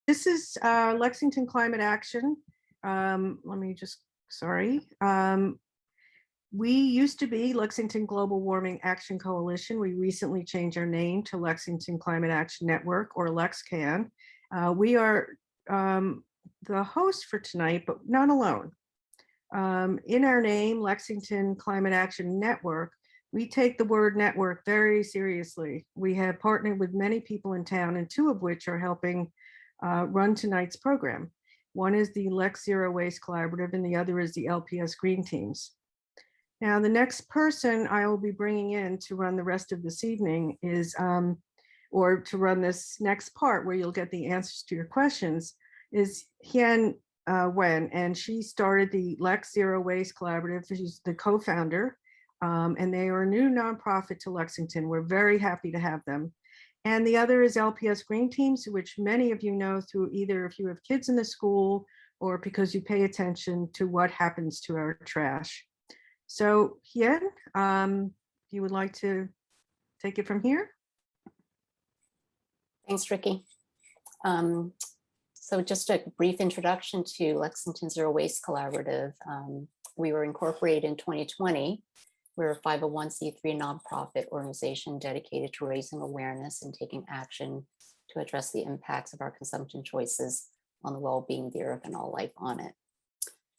This is Lexington Climate Action. We used to be Lexington Global Warming Action Coalition. We recently changed our name to Lexington Climate Action Network, or LexCAN. We are the host for tonight, but not alone. In our name, Lexington Climate Action Network, we take the word network very seriously. We have partnered with many people in town, and two of which are helping run tonight's program. One is the Lex Zero Waste Collaborative, and the other is the LPS Green Teams. Now, the next person I will be bringing in to run the rest of this evening is, or to run this next part where you'll get the answers to your questions, is Hien Wen, and she started the Lex Zero Waste Collaborative. She's the co-founder, and they are a new nonprofit to Lexington. We're very happy to have them. And the other is LPS Green Teams, which many of you know through either if you have kids in the school or because you pay attention to what happens to our trash. So Hien, if you would like to take it from here. Thanks, Ricky. So just a brief introduction to Lexington Zero Waste Collaborative. We were incorporated in 2020. We're a 501c3 nonprofit organization dedicated to raising awareness and taking action to address the impacts of our consumption choices on the well-being of the earth and all life on it.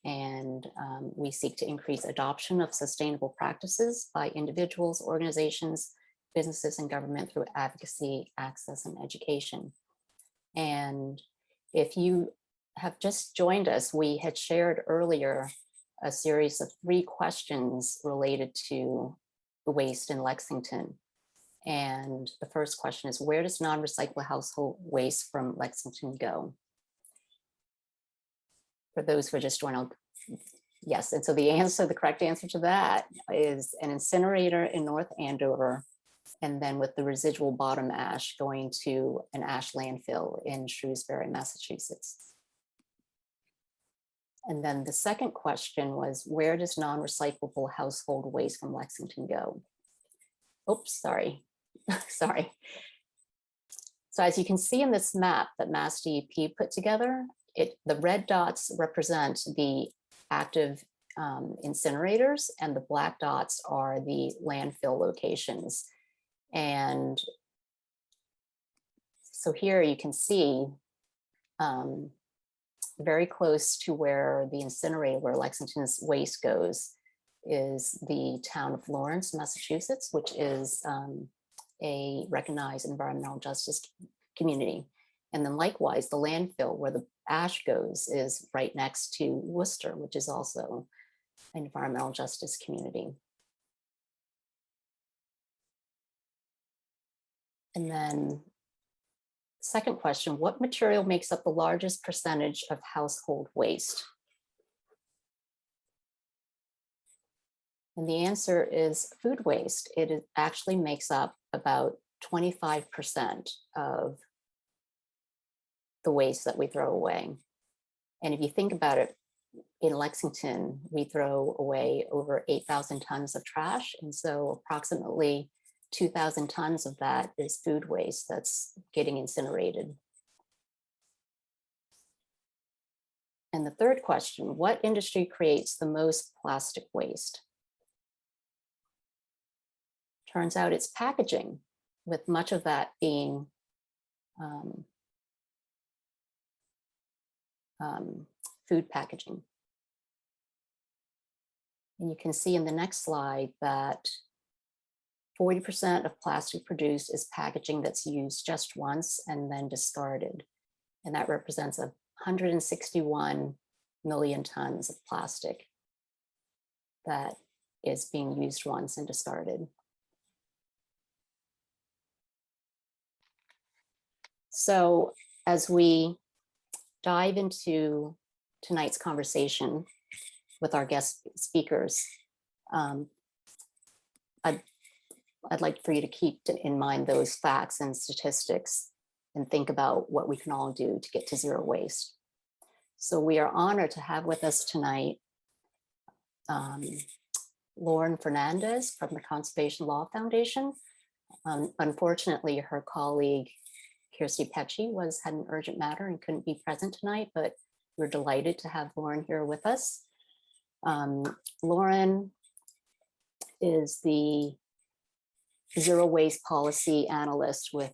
And we seek to increase adoption of sustainable practices by individuals, organizations, businesses, and government through advocacy, access, and education. And if you have just joined us, we had shared earlier a series of 3 questions related to the waste in Lexington. And the first question is, where does non-recyclable household waste from Lexington go? For those who are just joining, yes. And so the correct answer to that is an incinerator in North Andover, and then with the residual bottom ash going to an ash landfill in Shrewsbury, Massachusetts. And then the second question was, where does non-recyclable household waste from Lexington go? Oops, sorry. Sorry. So as you can see in this map that Mass DEP put together, the red dots represent the active incinerators, and the black dots are the landfill locations. And so here you can see very close to where the incinerator, where Lexington's waste goes, is the town of Lawrence, Massachusetts, which is a recognized environmental justice community. And then likewise, the landfill where the ash goes is right next to Worcester, which is also an environmental justice community. And then second question, what material makes up the largest percentage of household waste? And the answer is food waste. It actually makes up about 25% of the waste that we throw away. And if you think about it, in Lexington, we throw away over 8,000 tons of trash. And so approximately 2,000 tons of that is food waste that's getting incinerated. And the third question, what industry creates the most plastic waste? Turns out it's packaging, with much of that being food packaging. And you can see in the next slide that 40% of plastic produced is packaging that's used just once and then discarded. And that represents 161 million tons of plastic that is being used once and discarded. So as we dive into tonight's conversation with our guest speakers, I'd like for you to keep in mind those facts and statistics and think about what we can all do to get to zero waste. So we are honored to have with us tonight Lauren Fernandez from the Conservation Law Foundation. Unfortunately, her colleague Kirsty Pecci had an urgent matter and couldn't be present tonight, but we're delighted to have Lauren here with us. Lauren is the Zero Waste Policy Analyst with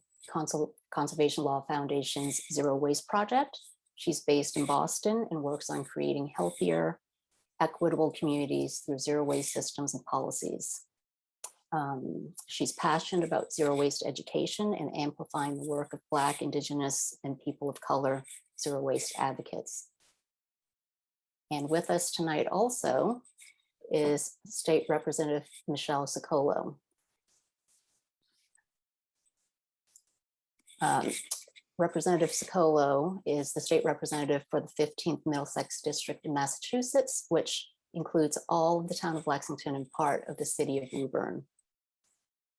Conservation Law Foundation's Zero Waste Project. She's based in Boston and works on creating healthier, equitable communities through zero waste systems and policies. She's passionate about zero waste education and amplifying the work of Black, Indigenous, and people of color zero waste advocates. And with us tonight also is State Representative Michelle Ciccolo. Representative Ciccolo is the state representative for the 15th Middlesex District in Massachusetts, which includes all of the town of Lexington and part of the city of Woburn.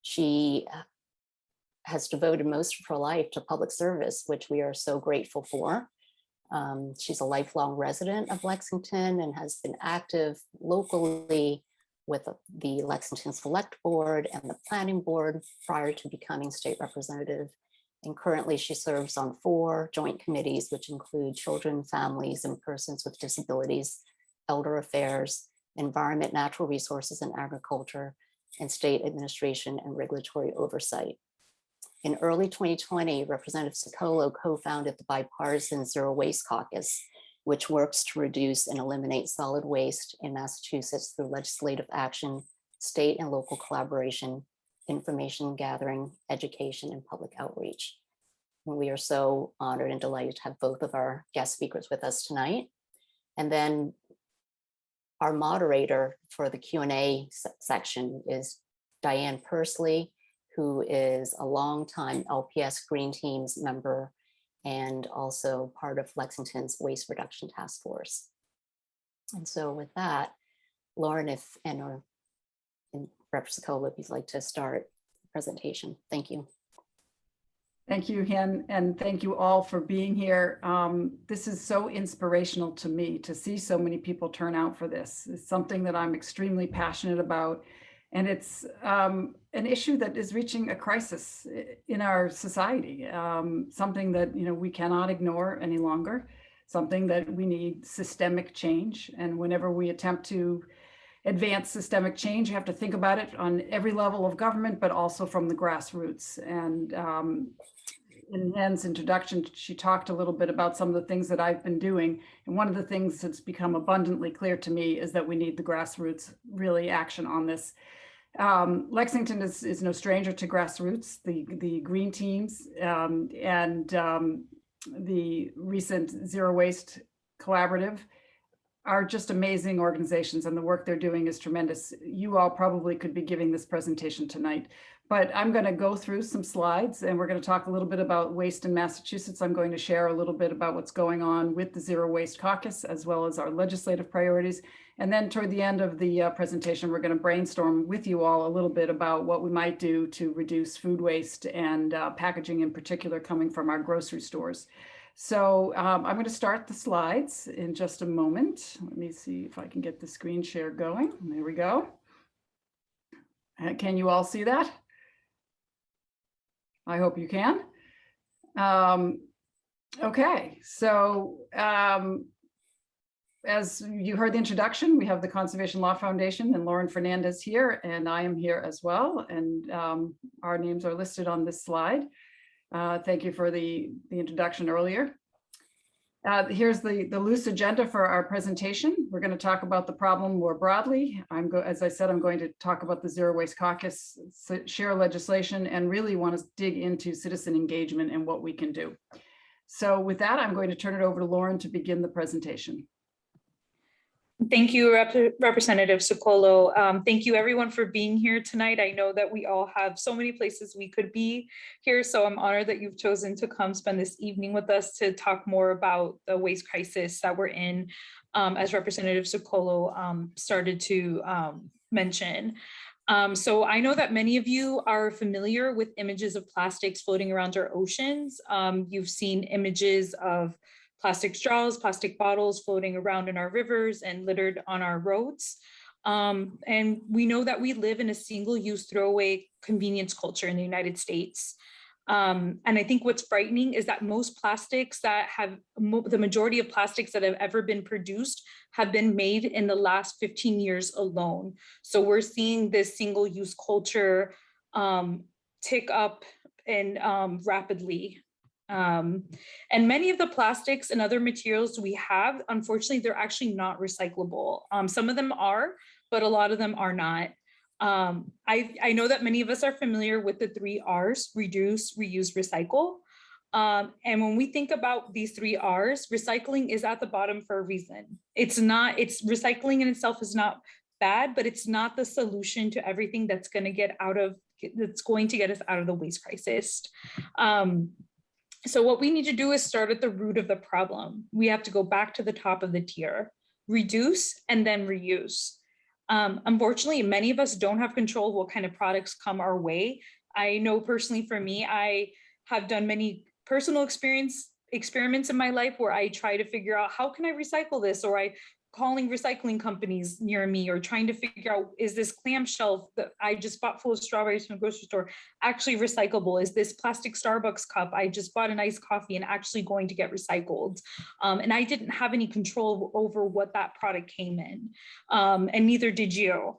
She has devoted most of her life to public service, which we are so grateful for. She's a lifelong resident of Lexington and has been active locally with the Lexington Select Board and the Planning Board prior to becoming state representative. And currently she serves on 4 joint committees, which include children, families, and persons with disabilities, elder affairs, environment, natural resources and agriculture, and state administration and regulatory oversight. In early 2020, Representative Ciccolo co-founded the Bipartisan Zero Waste Caucus, which works to reduce and eliminate solid waste in Massachusetts through legislative action, state and local collaboration, information gathering, education, and public outreach. And we are so honored and delighted to have both of our guest speakers with us tonight. And then our moderator for the Q&A section is Diane Pursley, who is a longtime LPS Green Teams member and also part of Lexington's Waste Reduction Task Force. And so with that, Lauren, and Representative Ciccolo, if you'd like to start the presentation. Thank you. Thank you, Hen, and thank you all for being here. This is so inspirational to me to see so many people turn out for this. It's something that I'm extremely passionate about, and it's an issue that is reaching a crisis in our society, something that we cannot ignore any longer, something that we need systemic change. And whenever we attempt to advance systemic change, you have to think about it on every level of government, but also from the grassroots. And in Ann's introduction, she talked a little bit about some of the things that I've been doing. And one of the things that's become abundantly clear to me is that we need the grassroots really action on this. Lexington is no stranger to grassroots, the green teams, and the recent Zero Waste Collaborative are just amazing organizations, and the work they're doing is tremendous. You all probably could be giving this presentation tonight, but I'm going to go through some slides and we're going to talk a little bit about waste in Massachusetts. I'm going to share a little bit about what's going on with the Zero Waste Caucus, as well as our legislative priorities. And then toward the end of the presentation, we're going to brainstorm with you all a little bit about what we might do to reduce food waste and packaging in particular coming from our grocery stores. So I'm going to start the slides in just a moment. Let me see if I can get the screen share going. There we go. Can you all see that? I hope you can. Okay, so as you heard the introduction, we have the Conservation Law Foundation and Lauren Fernandez here, and I am here as well. And our names are listed on this slide. Thank you for the introduction earlier. Here's the loose agenda for our presentation. We're going to talk about the problem more broadly. As I said, I'm going to talk about the Zero Waste Caucus, share legislation, and really want to dig into citizen engagement and what we can do. So with that, I'm going to turn it over to Lauren to begin the presentation. Thank you, Representative Ciccolo. Thank you everyone for being here tonight. I know that we all have so many places we could be here, so I'm honored that you've chosen to come spend this evening with us to talk more about the waste crisis that we're in, as Representative Ciccolo started to mention. So I know that many of you are familiar with images of plastics floating around our oceans. You've seen images of plastic straws, plastic bottles floating around in our rivers and littered on our roads. And we know that we live in a single-use throwaway convenience culture in the United States. And I think what's frightening is that most plastics that have, the majority of plastics that have ever been produced have been made in the last 15 years alone. So we're seeing this single-use culture tick up and rapidly. And many of the plastics and other materials we have, unfortunately, they're actually not recyclable. Some of them are, but a lot of them are not. I know that many of us are familiar with the 3 R's: reduce, reuse, recycle. And when we think about these 3 R's, recycling is at the bottom for a reason. Recycling in itself is not bad, but it's not the solution to everything that's going to get us out of the waste crisis. So what we need to do is start at the root of the problem. We have to go back to the top of the tier, reduce and then reuse. Unfortunately, many of us don't have control of what kind of products come our way. I know personally for me, I have done many personal experiments in my life where I try to figure out how can I recycle this, or I calling recycling companies near me, or trying to figure out, is this clamshell that I just bought full of strawberries from the grocery store actually recyclable? Is this plastic Starbucks cup I just bought an iced coffee and actually going to get recycled? And I didn't have any control over what that product came in, and neither did you.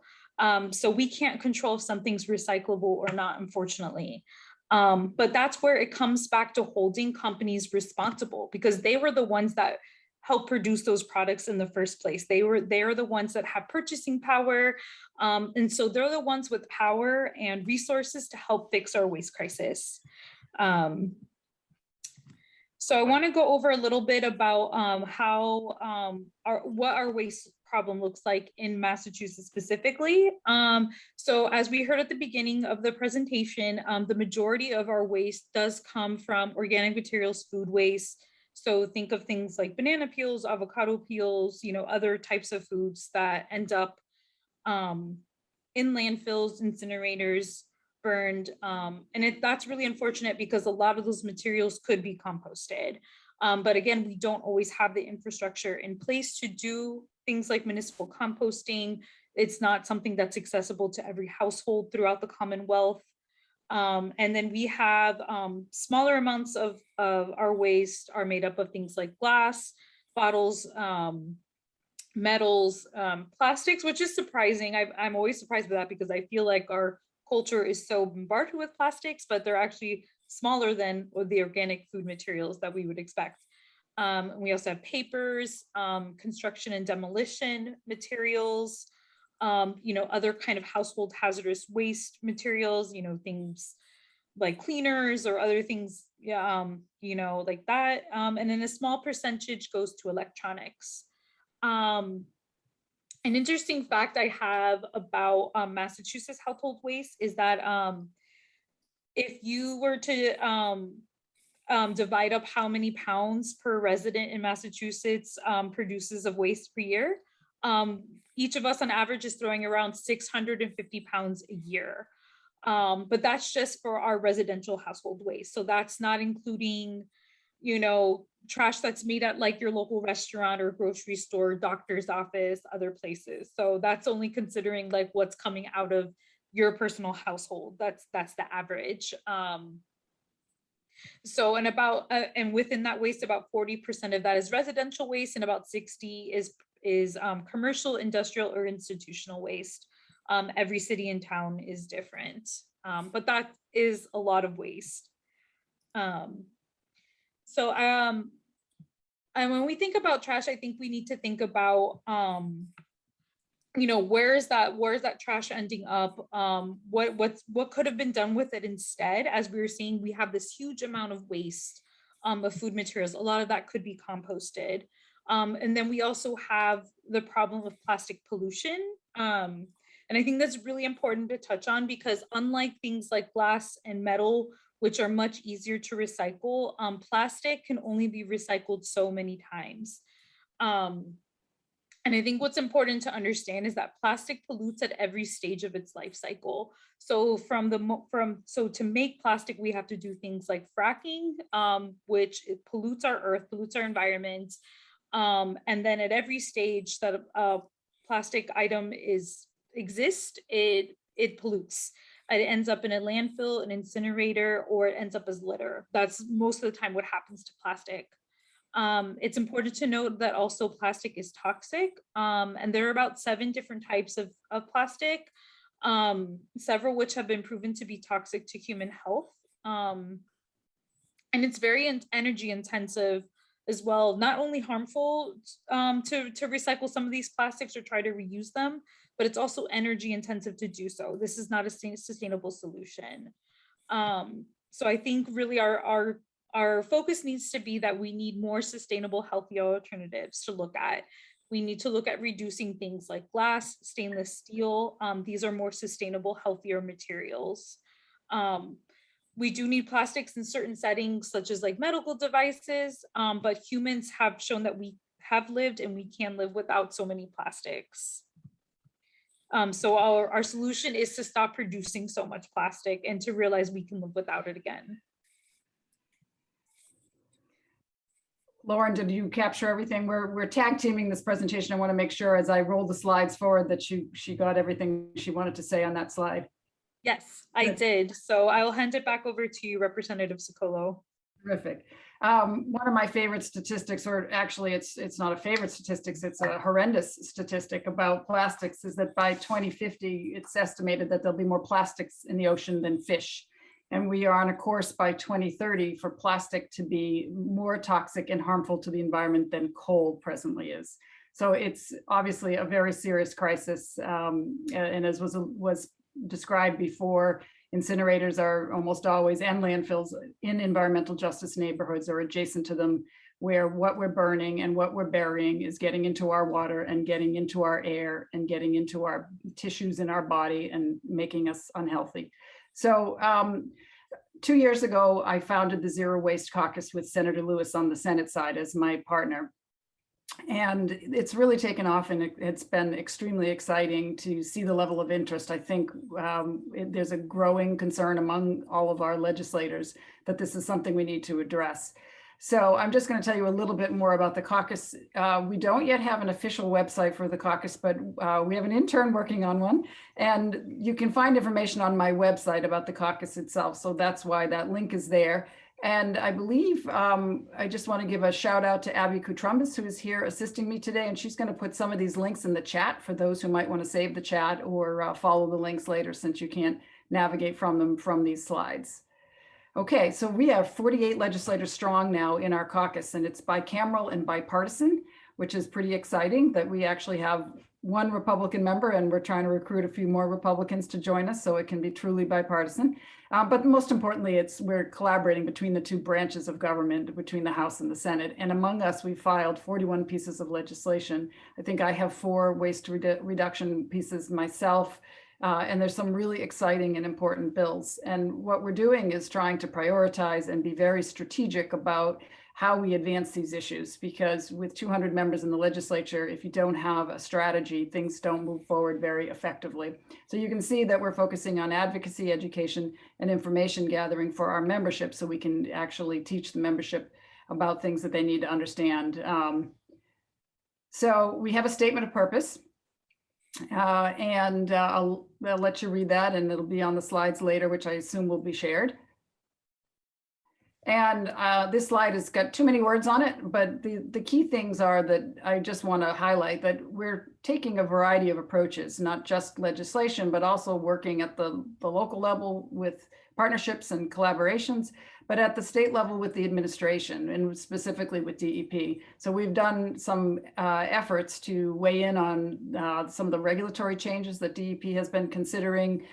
So we can't control if something's recyclable or not, unfortunately. But that's where it comes back to holding companies responsible, because they were the ones that help produce those products in the first place. They're the ones that have purchasing power. And so they're the ones with power and resources to help fix our waste crisis. So I want to go over a little bit about what our waste problem looks like in Massachusetts specifically. So as we heard at the beginning of the presentation, the majority of our waste does come from organic materials, food waste. So think of things like banana peels, avocado peels, other types of foods that end up in landfills, incinerators, burned. And that's really unfortunate because a lot of those materials could be composted. But again, we don't always have the infrastructure in place to do things like municipal composting. It's not something that's accessible to every household throughout the Commonwealth. And then we have smaller amounts of our waste are made up of things like glass, bottles, metals, plastics, which is surprising. I'm always surprised by that because I feel like our culture is so bombarded with plastics, but they're actually smaller than the organic food materials that we would expect. We also have papers, construction and demolition materials, other kind of household hazardous waste materials, things like cleaners or other things, like that. And then a small percentage goes to electronics. An interesting fact I have about Massachusetts household waste is that if you were to divide up how many pounds per resident in Massachusetts produces of waste per year, each of us on average is throwing around 650 pounds a year. But that's just for our residential household waste. So that's not including, trash that's made at like your local restaurant or grocery store, doctor's office, other places. So that's only considering like what's coming out of your personal household. That's the average. So, and within that waste, about 40% of that is residential waste, and about 60 is commercial, industrial, or institutional waste. Every city and town is different, but that is a lot of waste. And when we think about trash, I think we need to think about, where is that trash ending up? What could have been done with it instead? As we were seeing, we have this huge amount of waste of food materials. A lot of that could be composted. And then we also have the problem of plastic pollution. And I think that's really important to touch on because unlike things like glass and metal, which are much easier to recycle, plastic can only be recycled so many times. And I think what's important to understand is that plastic pollutes at every stage of its life cycle. So to make plastic, we have to do things like fracking, which pollutes our earth, pollutes our environment. And then at every stage that a plastic item exists, it pollutes. It ends up in a landfill, an incinerator, or it ends up as litter. That's most of the time what happens to plastic. It's important to note that also plastic is toxic, and there are about 7 different types of plastic, several which have been proven to be toxic to human health. And it's very energy intensive as well, not only harmful to recycle some of these plastics or try to reuse them, but it's also energy intensive to do so. This is not a sustainable solution. So I think really our focus needs to be that we need more sustainable, healthy alternatives to look at. We need to look at reducing things like glass, stainless steel. These are more sustainable, healthier materials. We do need plastics in certain settings, such as like medical devices, but humans have shown that we have lived and we can live without so many plastics. So our solution is to stop producing so much plastic and to realize we can live without it again. Lauren, did you capture everything? We're tag teaming this presentation. I want to make sure as I roll the slides forward that she got everything she wanted to say on that slide. Yes, I did. So I'll hand it back over to you, Representative Ciccolo. Terrific. One of my favorite statistics, or actually it's not a favorite statistics, it's a horrendous statistic about plastics, is that by 2050, it's estimated that there'll be more plastics in the ocean than fish. And we are on a course by 2030 for plastic to be more toxic and harmful to the environment than coal presently is. So it's obviously a very serious crisis. And as was described before, incinerators are almost always, and landfills in environmental justice neighborhoods or adjacent to them, where what we're burning and what we're burying is getting into our water and getting into our air and getting into our tissues in our body and making us unhealthy. So 2 years ago, I founded the Zero Waste Caucus with Senator Lewis on the Senate side as my partner. And it's really taken off, and it's been extremely exciting to see the level of interest. I think there's a growing concern among all of our legislators that this is something we need to address. So I'm just going to tell you a little bit more about the caucus. We don't yet have an official website for the caucus, but we have an intern working on one. And you can find information on my website about the caucus itself. So that's why that link is there. And I believe I just want to give a shout out to Abby Kutrumbis, who is here assisting me today. And she's going to put some of these links in the chat for those who might want to save the chat or follow the links later, since you can't navigate from them from these slides. Okay, so we have 48 legislators strong now in our caucus, and it's bicameral and bipartisan, which is pretty exciting that we actually have one Republican member, and we're trying to recruit a few more Republicans to join us so it can be truly bipartisan. But most importantly, we're collaborating between the 2 branches of government, between the House and the Senate. And among us, we filed 41 pieces of legislation. I think I have 4 waste reduction pieces myself. And there's some really exciting and important bills. And what we're doing is trying to prioritize and be very strategic about how we advance these issues, because with 200 members in the legislature, if you don't have a strategy, things don't move forward very effectively. So you can see that we're focusing on advocacy, education, and information gathering for our membership, so we can actually teach the membership about things that they need to understand. So we have a statement of purpose. And I'll let you read that, and it'll be on the slides later, which I assume will be shared. And this slide has got too many words on it, but the key things are that I just want to highlight that we're taking a variety of approaches, not just legislation, but also working at the local level with partnerships and collaborations, but at the state level with the administration and specifically with DEP. So we've done some efforts to weigh in on some of the regulatory changes that DEP has been considering.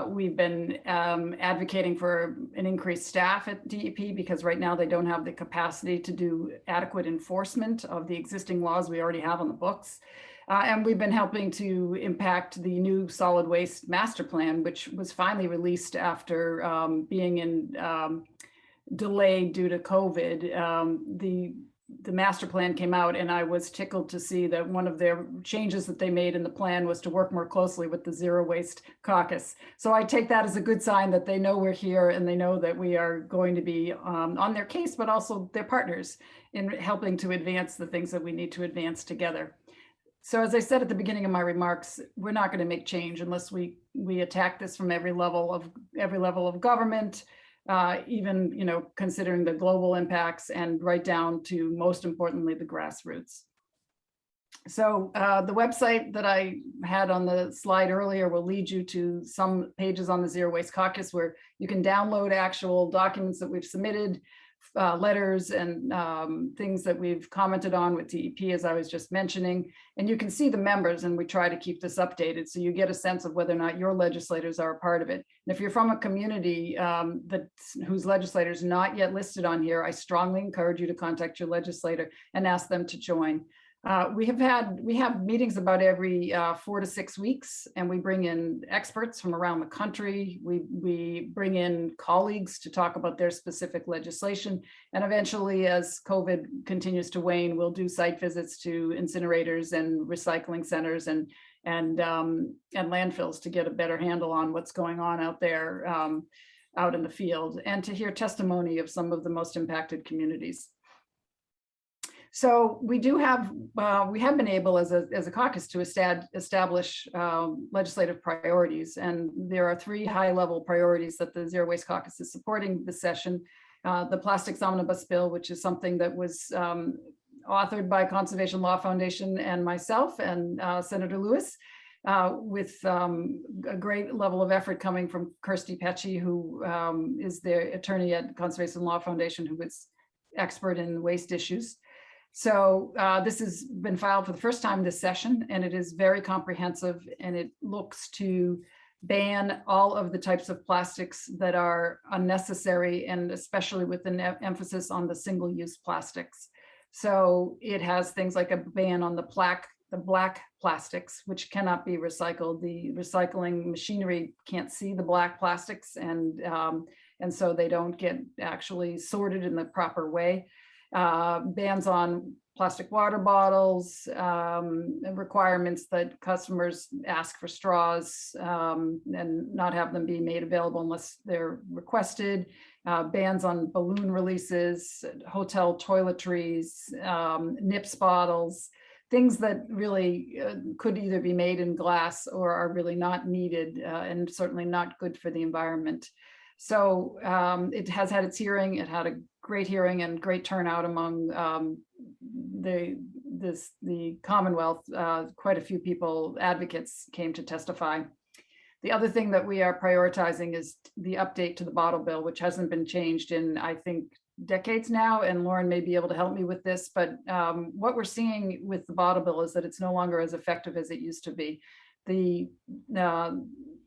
We've been advocating for an increased staff at DEP, because right now they don't have the capacity to do adequate enforcement of the existing laws we already have on the books. And we've been helping to impact the new solid waste master plan, which was finally released after being in delayed due to COVID. The master plan came out, and I was tickled to see that one of their changes that they made in the plan was to work more closely with the Zero Waste Caucus. So I take that as a good sign that they know we're here, and they know that we are going to be on their case, but also their partners in helping to advance the things that we need to advance together. So as I said at the beginning of my remarks, we're not going to make change unless we attack this from every level of government, even considering the global impacts, and right down to, most importantly, the grassroots. So the website that I had on the slide earlier will lead you to some pages on the Zero Waste Caucus where you can download actual documents that we've submitted, letters and things that we've commented on with DEP, as I was just mentioning. And you can see the members, and we try to keep this updated so you get a sense of whether or not your legislators are a part of it. And if you're from a community whose legislator is not yet listed on here, I strongly encourage you to contact your legislator and ask them to join. We have meetings about every 4 to 6 weeks, and we bring in experts from around the country. We bring in colleagues to talk about their specific legislation. And eventually, as COVID continues to wane, we'll do site visits to incinerators and recycling centers and landfills to get a better handle on what's going on out there, out in the field, and to hear testimony of some of the most impacted communities. So we have been able as a caucus to establish legislative priorities, and there are 3 high-level priorities that the Zero Waste Caucus is supporting this session. The Plastics Omnibus Bill, which is something that was authored by Conservation Law Foundation and myself and Senator Lewis, with a great level of effort coming from Kirsty Pecci, who is the attorney at Conservation Law Foundation, who is expert in waste issues. So this has been filed for the first time this session, and it is very comprehensive, and it looks to ban all of the types of plastics that are unnecessary, and especially with an emphasis on the single-use plastics. So it has things like a ban on the black plastics, which cannot be recycled. The recycling machinery can't see the black plastics, and so they don't get actually sorted in the proper way. Bans on plastic water bottles, and requirements that customers ask for straws and not have them be made available unless they're requested. Bans on balloon releases, hotel toiletries, NIPS bottles, things that really could either be made in glass or are really not needed, and certainly not good for the environment. So it has had its hearing. It had a great hearing and great turnout among the Commonwealth. Quite a few people, advocates, came to testify. The other thing that we are prioritizing is the update to the bottle bill, which hasn't been changed in, I think, decades now, and Lauren may be able to help me with this, but what we're seeing with the bottle bill is that it's no longer as effective as it used to be. The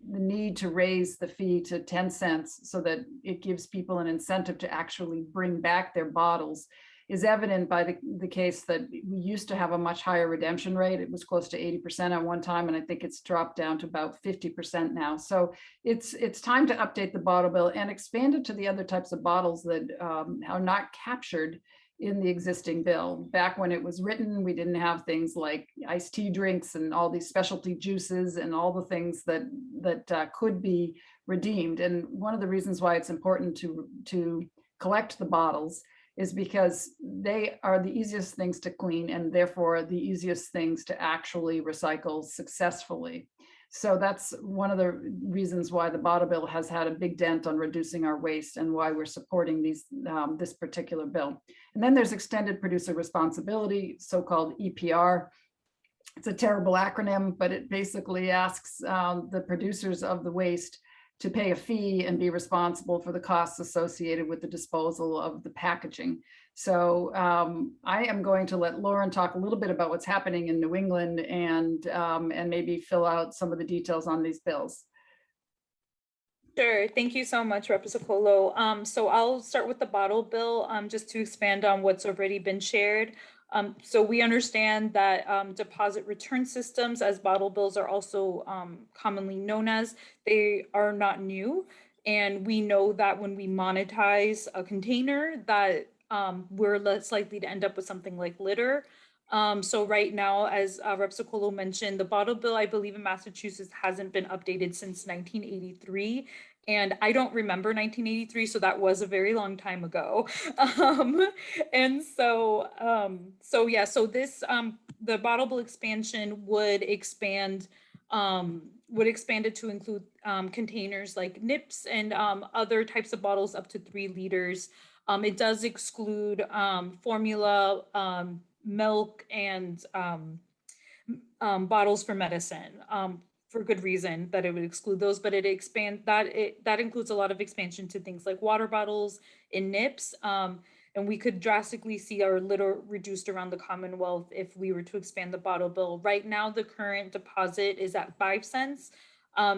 need to raise the fee to 10 cents so that it gives people an incentive to actually bring back their bottles is evident by the case that we used to have a much higher redemption rate. It was close to 80% at one time, and I think it's dropped down to about 50% now. So it's time to update the bottle bill and expand it to the other types of bottles that are not captured in the existing bill. Back when it was written, we didn't have things like iced tea drinks and all these specialty juices and all the things that could be redeemed. And one of the reasons why it's important to collect the bottles is because they are the easiest things to clean and therefore the easiest things to actually recycle successfully. So that's one of the reasons why the bottle bill has had a big dent on reducing our waste and why we're supporting this particular bill. And then there's extended producer responsibility, so-called EPR. It's a terrible acronym, but it basically asks the producers of the waste to pay a fee and be responsible for the costs associated with the disposal of the packaging. So I am going to let Lauren talk a little bit about what's happening in New England and maybe fill out some of the details on these bills. Sure. Thank you so much, Rep. Ciccolo. So I'll start with the bottle bill, just to expand on what's already been shared. So we understand that deposit return systems, as bottle bills are also commonly known as, they are not new. And we know that when we monetize a container, that we're less likely to end up with something like litter. So right now, as Rep. Ciccolo mentioned, the bottle bill, I believe in Massachusetts, hasn't been updated since 1983. And I don't remember 1983, so that was a very long time ago. And so, so this, the bottle bill expansion would expand it to include containers like nips and other types of bottles up to 3 liters. It does exclude formula, milk, and bottles for medicine. For good reason that it would exclude those, but it includes a lot of expansion to things like water bottles and nips. And we could drastically see our litter reduced around the Commonwealth if we were to expand the bottle bill. Right now, the current deposit is at 5 cents.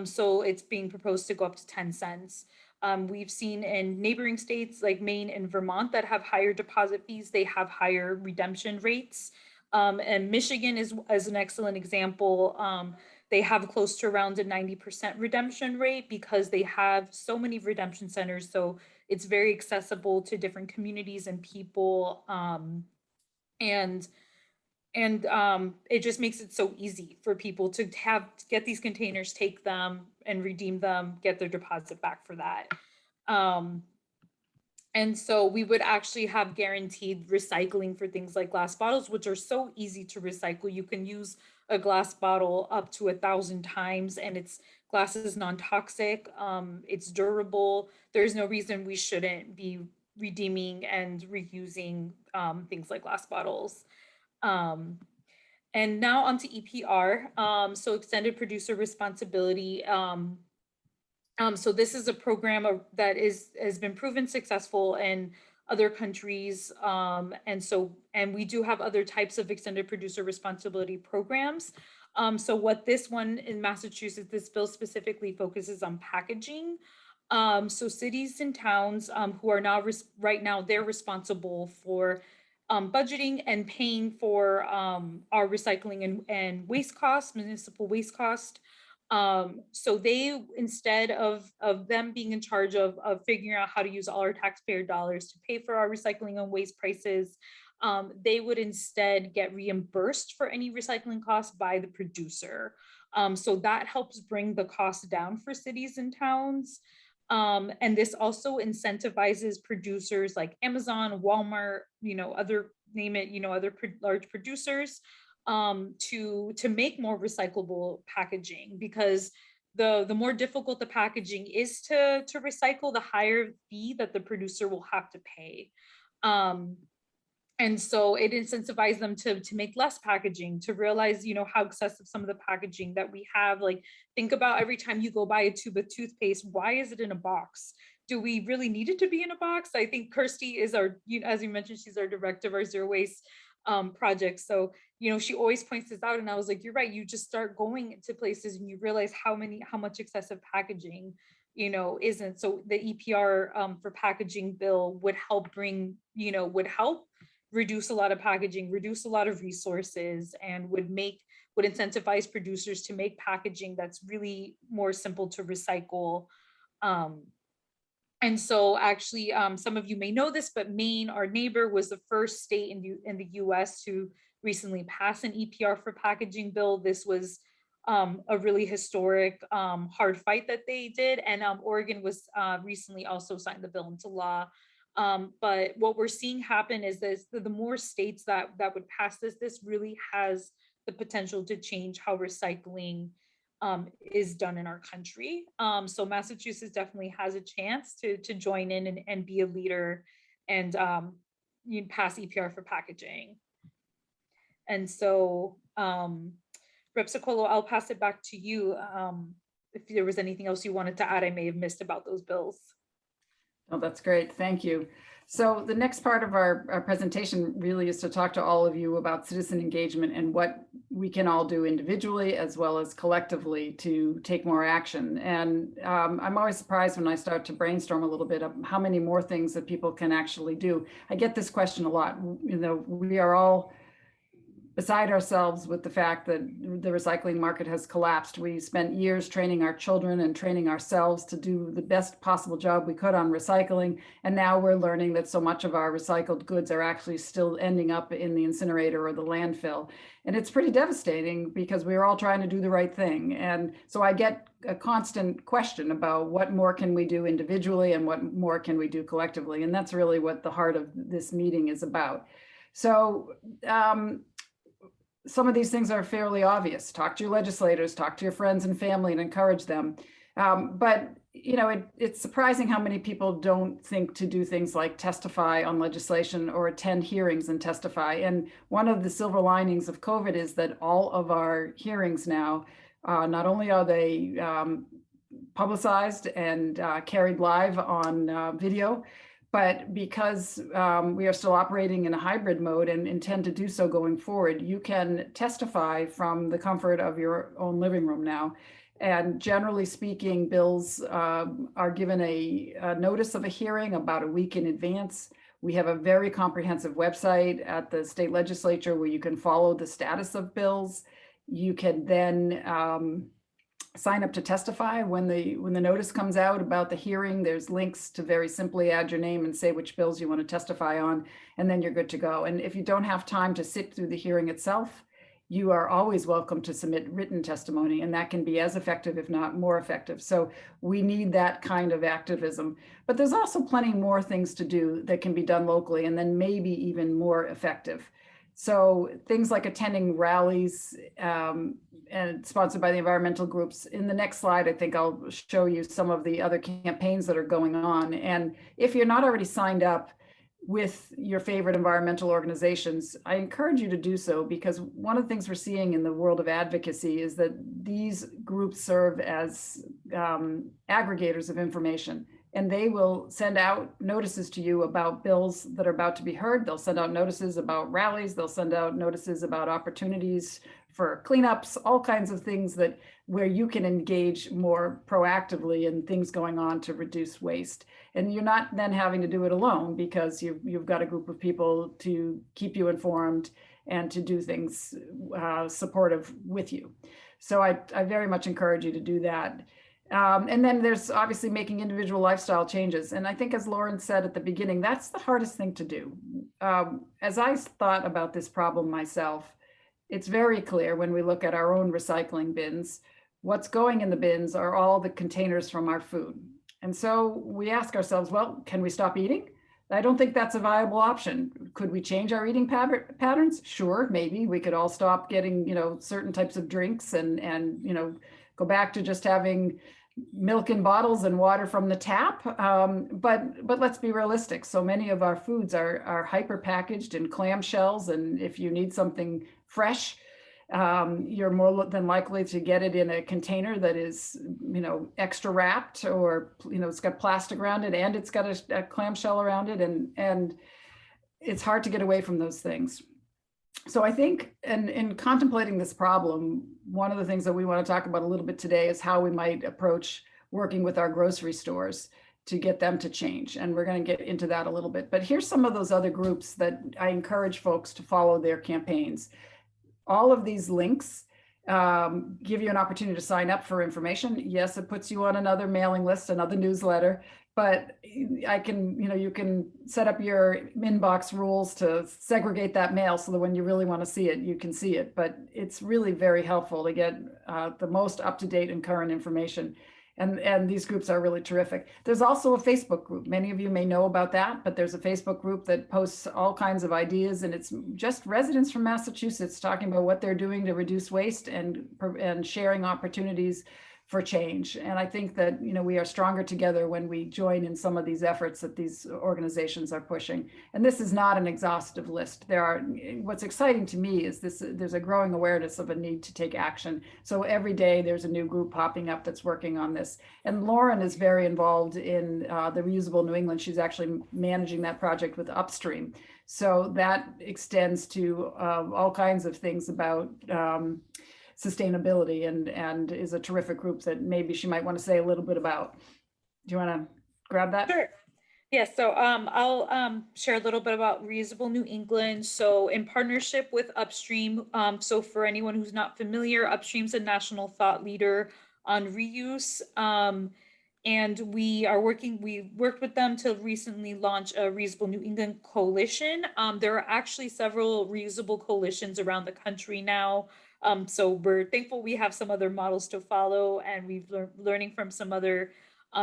So it's being proposed to go up to 10 cents. We've seen in neighboring states like Maine and Vermont that have higher deposit fees, they have higher redemption rates. And Michigan is an excellent example. They have close to around a 90% redemption rate because they have so many redemption centers. So it's very accessible to different communities and people. And it just makes it so easy for people to get these containers, take them and redeem them, get their deposit back for that. And so we would actually have guaranteed recycling for things like glass bottles, which are so easy to recycle. You can use a glass bottle up to 1,000 times, and glass is non-toxic. It's durable. There's no reason we shouldn't be redeeming and reusing things like glass bottles. And now onto EPR, so extended producer responsibility. So this is a program that has been proven successful in other countries. And we do have other types of extended producer responsibility programs. So what this one in Massachusetts, this bill specifically focuses on packaging. So cities and towns who are now right now, they're responsible for budgeting and paying for our recycling and waste costs, municipal waste cost. So they, instead of them being in charge of figuring out how to use all our taxpayer dollars to pay for our recycling and waste prices, they would instead get reimbursed for any recycling costs by the producer. So that helps bring the cost down for cities and towns. And this also incentivizes producers like Amazon, Walmart, other large producers to make more recyclable packaging, because the more difficult the packaging is to recycle, the higher fee that the producer will have to pay. And so it incentivizes them to make less packaging, to realize, how excessive some of the packaging that we have. Like, think about every time you go buy a tube of toothpaste, why is it in a box? Do we really need it to be in a box? I think Kirsty is as you mentioned, she's our director of our zero waste project. So, she always points this out, and I was like, you're right. You just start going to places and you realize how much excessive packaging, isn't. So the EPR for packaging bill would help reduce a lot of packaging, reduce a lot of resources, and would incentivize producers to make packaging that's really more simple to recycle. And so actually, some of you may know this, but Maine, our neighbor, was the first state in the US to recently pass an EPR for packaging bill. This was a really historic, hard fight that they did. And Oregon was recently also signed the bill into law. But what we're seeing happen is the more states that would pass this really has the potential to change how recycling is done in our country. So Massachusetts definitely has a chance to join in and be a leader and pass EPR for packaging. And so Rep. Ciccolo, I'll pass it back to you. If there was anything else you wanted to add, I may have missed about those bills. Oh, that's great. Thank you. So the next part of our presentation really is to talk to all of you about citizen engagement and what we can all do individually as well as collectively to take more action. And I'm always surprised when I start to brainstorm a little bit of how many more things that people can actually do. I get this question a lot. We are all beside ourselves with the fact that the recycling market has collapsed. We spent years training our children and training ourselves to do the best possible job we could on recycling. And now we're learning that so much of our recycled goods are actually still ending up in the incinerator or the landfill. And it's pretty devastating because we're all trying to do the right thing. And so I get a constant question about what more can we do individually and what more can we do collectively. And that's really what the heart of this meeting is about. So some of these things are fairly obvious. Talk to your legislators, talk to your friends and family and encourage them. But you know, it's surprising how many people don't think to do things like testify on legislation or attend hearings and testify. And one of the silver linings of COVID is that all of our hearings now, not only are they publicized and carried live on video, but because we are still operating in a hybrid mode and intend to do so going forward, you can testify from the comfort of your own living room now. And generally speaking, bills are given a notice of a hearing about a week in advance. We have a very comprehensive website at the state legislature where you can follow the status of bills. You can then sign up to testify when the notice comes out about the hearing. There's links to very simply add your name and say which bills you want to testify on, and then you're good to go. And if you don't have time to sit through the hearing itself, you are always welcome to submit written testimony, and that can be as effective, if not more effective. So we need that kind of activism. But there's also plenty more things to do that can be done locally and then maybe even more effective. So things like attending rallies and sponsored by the environmental groups. In the next slide, I think I'll show you some of the other campaigns that are going on. And if you're not already signed up with your favorite environmental organizations, I encourage you to do so, because one of the things we're seeing in the world of advocacy is that these groups serve as aggregators of information. And they will send out notices to you about bills that are about to be heard. They'll send out notices about rallies. They'll send out notices about opportunities for cleanups, all kinds of things that where you can engage more proactively in things going on to reduce waste. And you're not then having to do it alone, because you've got a group of people to keep you informed and to do things supportive with you. So I very much encourage you to do that. And then there's obviously making individual lifestyle changes. And I think, as Lauren said at the beginning, that's the hardest thing to do. As I thought about this problem myself, it's very clear when we look at our own recycling bins, what's going in the bins are all the containers from our food. And so we ask ourselves, well, can we stop eating? I don't think that's a viable option. Could we change our eating patterns? Sure, maybe. We could all stop getting, certain types of drinks and go back to just having milk in bottles and water from the tap. But let's be realistic. So many of our foods are hyper packaged in clamshells. And if you need something fresh, you're more than likely to get it in a container that is, extra wrapped, or, it's got plastic around it and it's got a clamshell around it. And it's hard to get away from those things. So I think in contemplating this problem, one of the things that we want to talk about a little bit today is how we might approach working with our grocery stores to get them to change. And we're going to get into that a little bit. But here's some of those other groups that I encourage folks to follow their campaigns. All of these links give you an opportunity to sign up for information. Yes, it puts you on another mailing list, another newsletter, but you can set up your inbox rules to segregate that mail so that when you really want to see it, you can see it. But it's really very helpful to get the most up-to-date and current information. And these groups are really terrific. There's also a Facebook group. Many of you may know about that, but there's a Facebook group that posts all kinds of ideas, and it's just residents from Massachusetts talking about what they're doing to reduce waste and sharing opportunities for change. And I think that, we are stronger together when we join in some of these efforts that these organizations are pushing. And this is not an exhaustive list. What's exciting to me is there's a growing awareness of a need to take action. So every day there's a new group popping up that's working on this. And Lauren is very involved in the Reusable New England. She's actually managing that project with Upstream. So that extends to all kinds of things about sustainability, and is a terrific group that maybe she might want to say a little bit about. Do you want to grab that? Yes, so I'll share a little bit about Reusable New England. So in partnership with Upstream, so for anyone who's not familiar, Upstream's a national thought leader on reuse. And we worked with them to recently launch a Reusable New England coalition. There are actually several reusable coalitions around the country now. So we're thankful we have some other models to follow, and we've learning from some other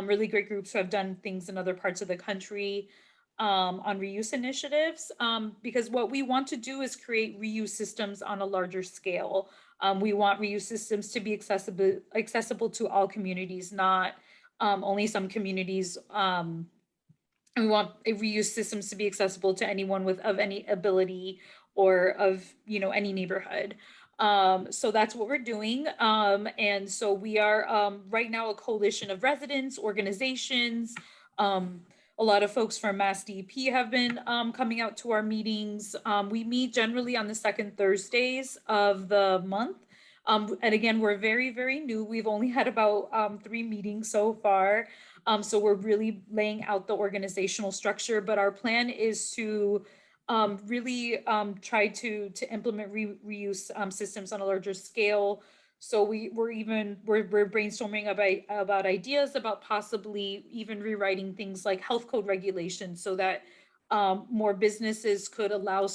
really great groups who have done things in other parts of the country on reuse initiatives, because what we want to do is create reuse systems on a larger scale. We want reuse systems to be accessible to all communities, not only some communities. And we want reuse systems to be accessible to anyone of any ability or of any neighborhood. So that's what we're doing. And so we are right now a coalition of residents, organizations. A lot of folks from Mass DEP have been coming out to our meetings. We meet generally on the second Thursdays of the month. And again, we're very, very new. We've only had about 3 meetings so far. So we're really laying out the organizational structure, but our plan is to really try to implement reuse systems on a larger scale. So we're brainstorming about ideas about possibly even rewriting things like health code regulations so that more businesses could allow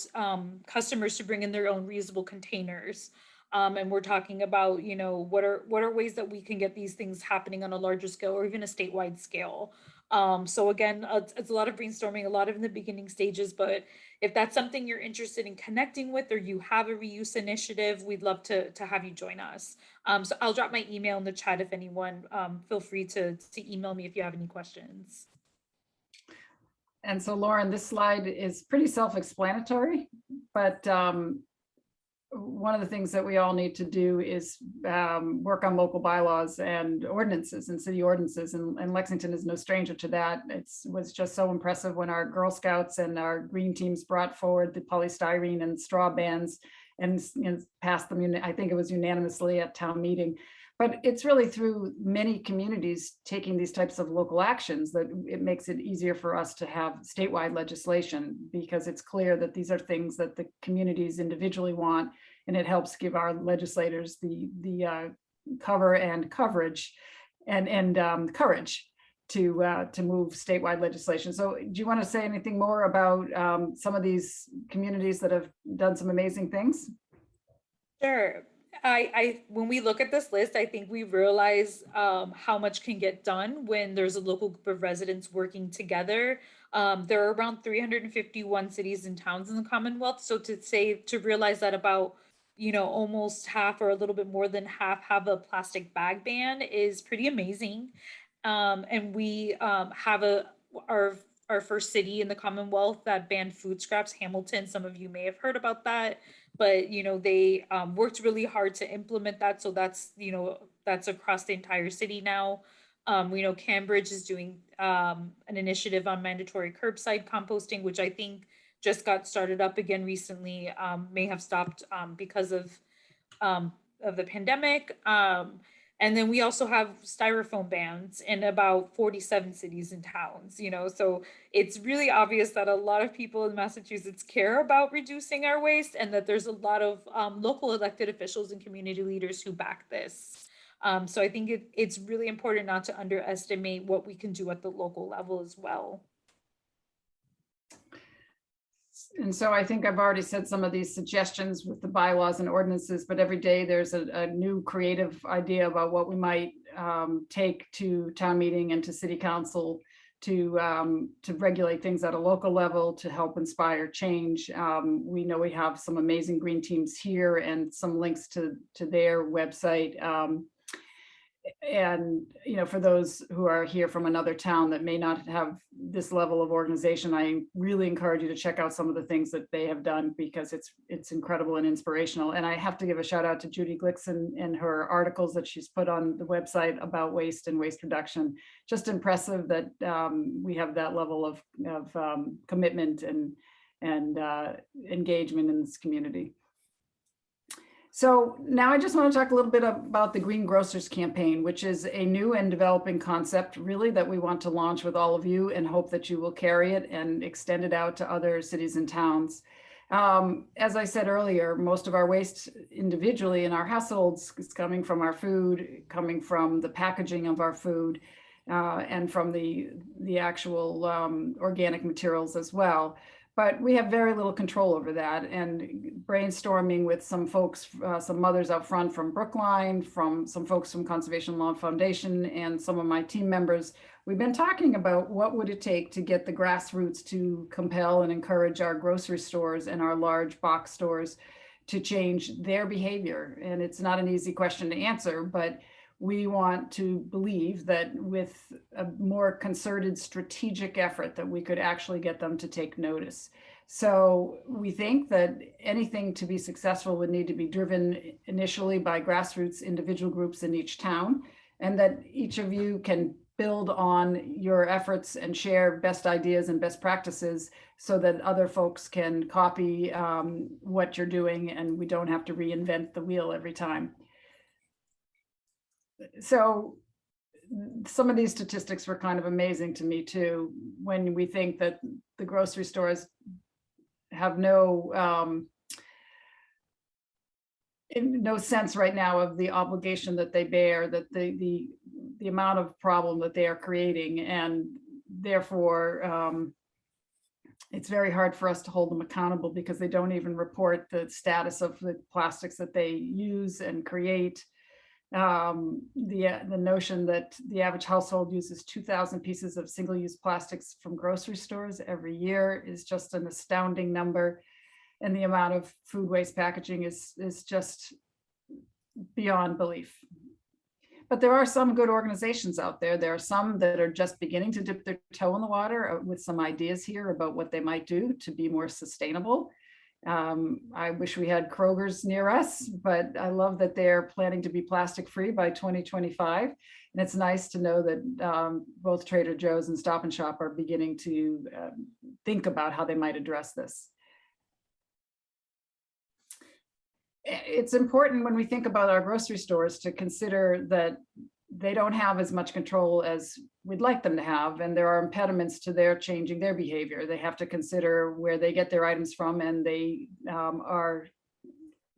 customers to bring in their own reusable containers. And we're talking about, what are ways that we can get these things happening on a larger scale or even a statewide scale. So again, it's a lot of brainstorming, a lot of in the beginning stages, but if that's something you're interested in connecting with, or you have a reuse initiative, we'd love to have you join us. So I'll drop my email in the chat if anyone, feel free to email me if you have any questions. And so Lauren, this slide is pretty self-explanatory, but one of the things that we all need to do is work on local bylaws and ordinances and city ordinances, and Lexington is no stranger to that. It was just so impressive when our Girl Scouts and our green teams brought forward the polystyrene and straw bans and passed them, I think it was unanimously at town meeting. But it's really through many communities taking these types of local actions that it makes it easier for us to have statewide legislation, because it's clear that these are things that the communities individually want, and it helps give our legislators the cover and coverage and courage to move statewide legislation. So do you want to say anything more about some of these communities that have done some amazing things? Sure. When we look at this list, I think we realize how much can get done when there's a local group of residents working together. There are around 351 cities and towns in the Commonwealth. So to realize that about, almost half or a little bit more than half have a plastic bag ban is pretty amazing. And we have our first city in the Commonwealth that banned food scraps, Hamilton. Some of you may have heard about that, but they worked really hard to implement that. So that's that's across the entire city now. We know Cambridge is doing an initiative on mandatory curbside composting, which I think just got started up again recently. May have stopped because of the pandemic. And then we also have styrofoam bans in about 47 cities and towns, so it's really obvious that a lot of people in Massachusetts care about reducing our waste, and that there's a lot of local elected officials and community leaders who back this. So I think it's really important not to underestimate what we can do at the local level as well. And so I think I've already said some of these suggestions with the bylaws and ordinances, but every day there's a new creative idea about what we might take to town meeting and to city council to regulate things at a local level to help inspire change. We know we have some amazing green teams here and some links to their website. And for those who are here from another town that may not have this level of organization, I really encourage you to check out some of the things that they have done, because it's incredible and inspirational. And I have to give a shout out to Judy Glickson and her articles that she's put on the website about waste and waste reduction. Just impressive that we have that level of commitment and engagement in this community. So now I just want to talk a little bit about the Green Grocers campaign, which is a new and developing concept really that we want to launch with all of you and hope that you will carry it and extend it out to other cities and towns. As I said earlier, most of our waste individually in our households is coming from our food, coming from the packaging of our food, and from the actual organic materials as well. But we have very little control over that. And brainstorming with some folks, some mothers out front from Brookline, from some folks from Conservation Law Foundation, and some of my team members, we've been talking about what would it take to get the grassroots to compel and encourage our grocery stores and our large box stores to change their behavior. And it's not an easy question to answer, but we want to believe that with a more concerted strategic effort that we could actually get them to take notice. So we think that anything to be successful would need to be driven initially by grassroots individual groups in each town, and that each of you can build on your efforts and share best ideas and best practices so that other folks can copy what you're doing and we don't have to reinvent the wheel every time. So some of these statistics were kind of amazing to me too, when we think that the grocery stores have no sense right now of the obligation that they bear, that the amount of problem that they are creating, and therefore it's very hard for us to hold them accountable because they don't even report the status of the plastics that they use and create. The notion that the average household uses 2,000 pieces of single-use plastics from grocery stores every year is just an astounding number, and the amount of food waste packaging is just beyond belief. But there are some good organizations out there. There are some that are just beginning to dip their toe in the water with some ideas here about what they might do to be more sustainable. I wish we had Kroger's near us, but I love that they're planning to be plastic free by 2025. And it's nice to know that both Trader Joe's and Stop and Shop are beginning to think about how they might address this. It's important when we think about our grocery stores to consider that they don't have as much control as we'd like them to have, and there are impediments to their changing their behavior. They have to consider where they get their items from, and they are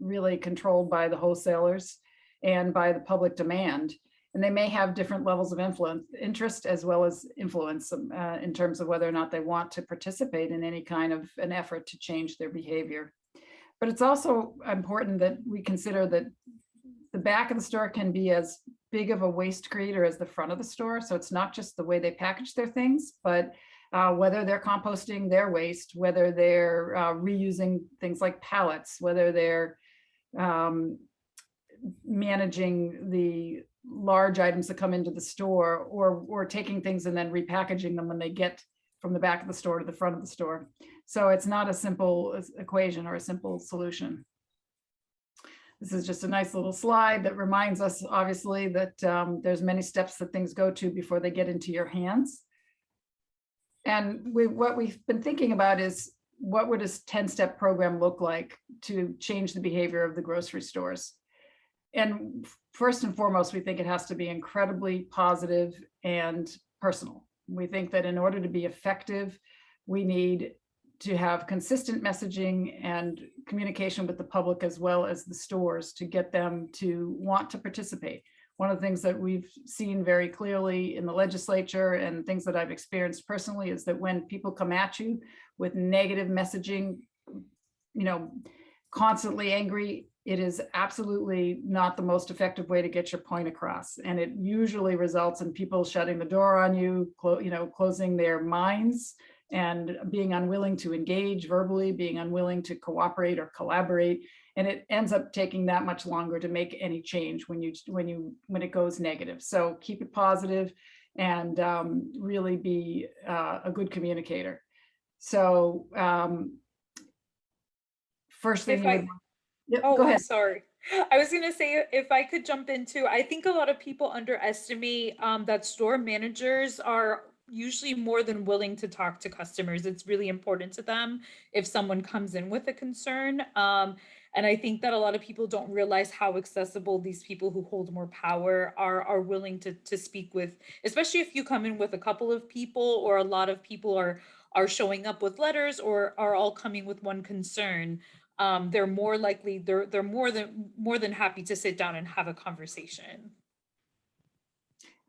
really controlled by the wholesalers and by the public demand. And they may have different levels of interest as well as influence in terms of whether or not they want to participate in any kind of an effort to change their behavior. But it's also important that we consider that the back of the store can be as big of a waste creator as the front of the store. So it's not just the way they package their things, but whether they're composting their waste, whether they're reusing things like pallets, whether they're managing the large items that come into the store, or taking things and then repackaging them when they get from the back of the store to the front of the store. So it's not a simple equation or a simple solution. This is just a nice little slide that reminds us, obviously, that there's many steps that things go to before they get into your hands. And what we've been thinking about is, what would a 10-step program look like to change the behavior of the grocery stores? And first and foremost, we think it has to be incredibly positive and personal. We think that in order to be effective, we need to have consistent messaging and communication with the public as well as the stores to get them to want to participate. One of the things that we've seen very clearly in the legislature and things that I've experienced personally is that when people come at you with negative messaging, constantly angry, it is absolutely not the most effective way to get your point across. And it usually results in people shutting the door on you, closing their minds, and being unwilling to engage verbally, being unwilling to cooperate or collaborate. And it ends up taking that much longer to make any change when it goes negative. So keep it positive and really be a good communicator. So first thing go ahead. Sorry. I was going to say, if I could jump into, I think a lot of people underestimate that store managers are usually more than willing to talk to customers. It's really important to them if someone comes in with a concern. And I think that a lot of people don't realize how accessible these people who hold more power are willing to speak with, especially if you come in with a couple of people or a lot of people are showing up with letters or are all coming with one concern. They're more likely, they're more than happy to sit down and have a conversation.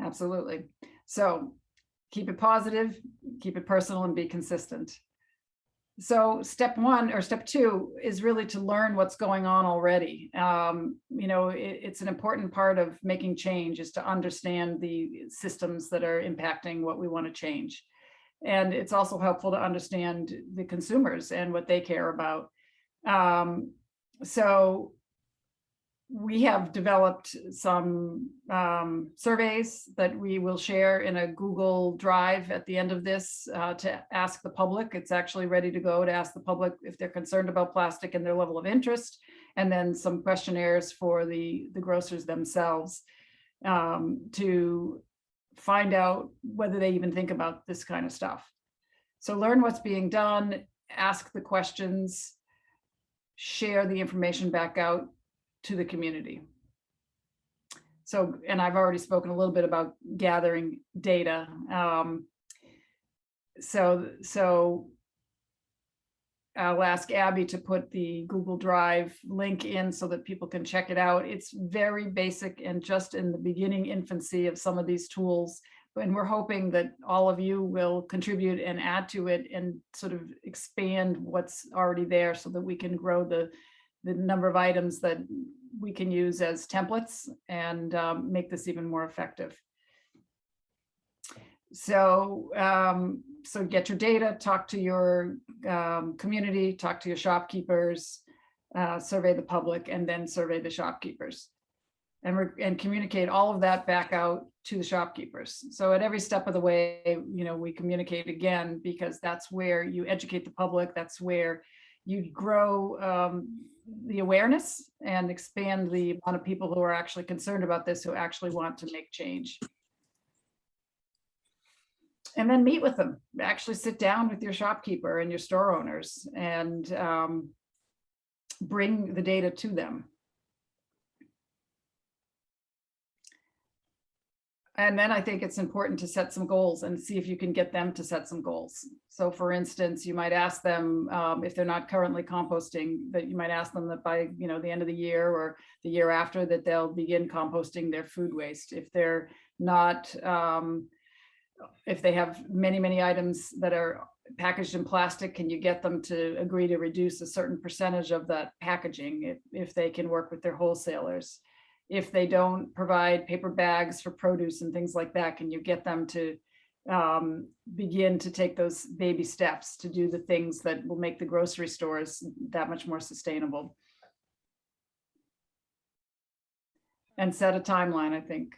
Absolutely. So keep it positive, keep it personal, and be consistent. So step one or step two is really to learn what's going on already. It's an important part of making change is to understand the systems that are impacting what we want to change. And it's also helpful to understand the consumers and what they care about. So we have developed some surveys that we will share in a Google Drive at the end of this to ask the public. It's actually ready to go to ask the public if they're concerned about plastic and their level of interest, and then some questionnaires for the grocers themselves to find out whether they even think about this kind of stuff. So learn what's being done, ask the questions, share the information back out to the community. So, and I've already spoken a little bit about gathering data. So I'll ask Abby to put the Google Drive link in so that people can check it out. It's very basic and just in the beginning infancy of some of these tools. And we're hoping that all of you will contribute and add to it and sort of expand what's already there so that we can grow the number of items that we can use as templates and make this even more effective. So, so get your data, talk to your community, talk to your shopkeepers, survey the public, and then survey the shopkeepers. And communicate all of that back out to the shopkeepers. So at every step of the way, we communicate again, because that's where you educate the public. That's where you grow the awareness and expand the amount of people who are actually concerned about this, who actually want to make change. And then meet with them, actually sit down with your shopkeeper and your store owners and bring the data to them. And then I think it's important to set some goals and see if you can get them to set some goals. So for instance, you might ask them if they're not currently composting, that you might ask them that by the end of the year or the year after that they'll begin composting their food waste. If they're not, if they have many items that are packaged in plastic, can you get them to agree to reduce a certain percentage of that packaging if they can work with their wholesalers? If they don't provide paper bags for produce and things like that, can you get them to begin to take those baby steps to do the things that will make the grocery stores that much more sustainable? And set a timeline, I think.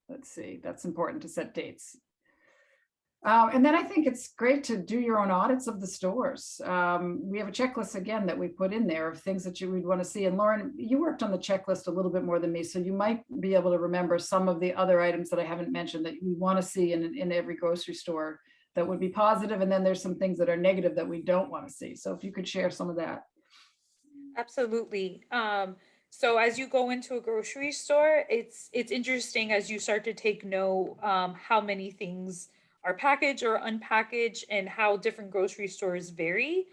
Let's see, that's important to set dates. And then I think it's great to do your own audits of the stores. We have a checklist again that we put in there of things that you would want to see. And Lauren, you worked on the checklist a little bit more than me, so you might be able to remember some of the other items that I haven't mentioned that we want to see in every grocery store that would be positive. And then there's some things that are negative that we don't want to see. So if you could share some of that. Absolutely. So as you go into a grocery store, it's interesting as you start to take note how many things are packaged or unpackaged and how different grocery stores vary.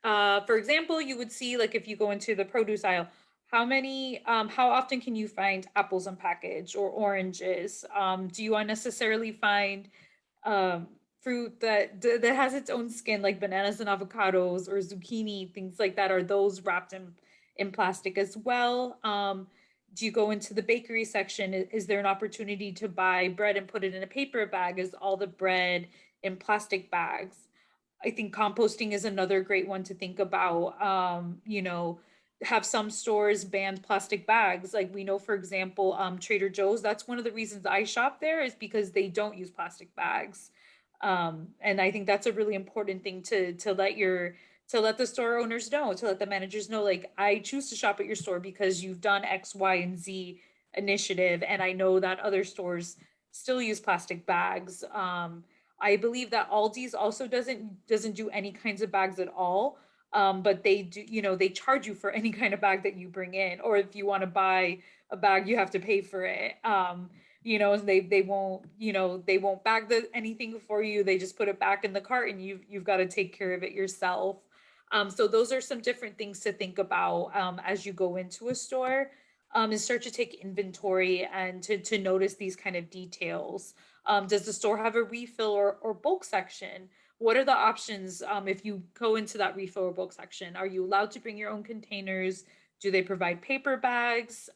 For example, you would see, like, if you go into the produce aisle, how often can you find apples unpackaged or oranges? Do you unnecessarily find fruit that has its own skin, like bananas and avocados or zucchini, things like that? Are those wrapped in plastic as well? Do you go into the bakery section? Is there an opportunity to buy bread and put it in a paper bag? Is all the bread in plastic bags? I think composting is another great one to think about. Have some stores banned plastic bags? Like we know, for example, Trader Joe's, that's one of the reasons I shop there is because they don't use plastic bags. And I think that's a really important thing to let the store owners know, to let the managers know, like, I choose to shop at your store because you've done X, Y, and Z initiative. And I know that other stores still use plastic bags. I believe that Aldi's also doesn't do any kinds of bags at all. But they do, you know, they charge you for any kind of bag that you bring in, or if you want to buy a bag, you have to pay for it. You know, they won't, you know, they won't bag anything for you. They just put it back in the cart and you've got to take care of it yourself. So those are some different things to think about as you go into a store, and start to take inventory and to notice these kind of details. Does the store have a refill or bulk section? What are the options if you go into that refill or bulk section? Are you allowed to bring your own containers? Do they provide paper bags?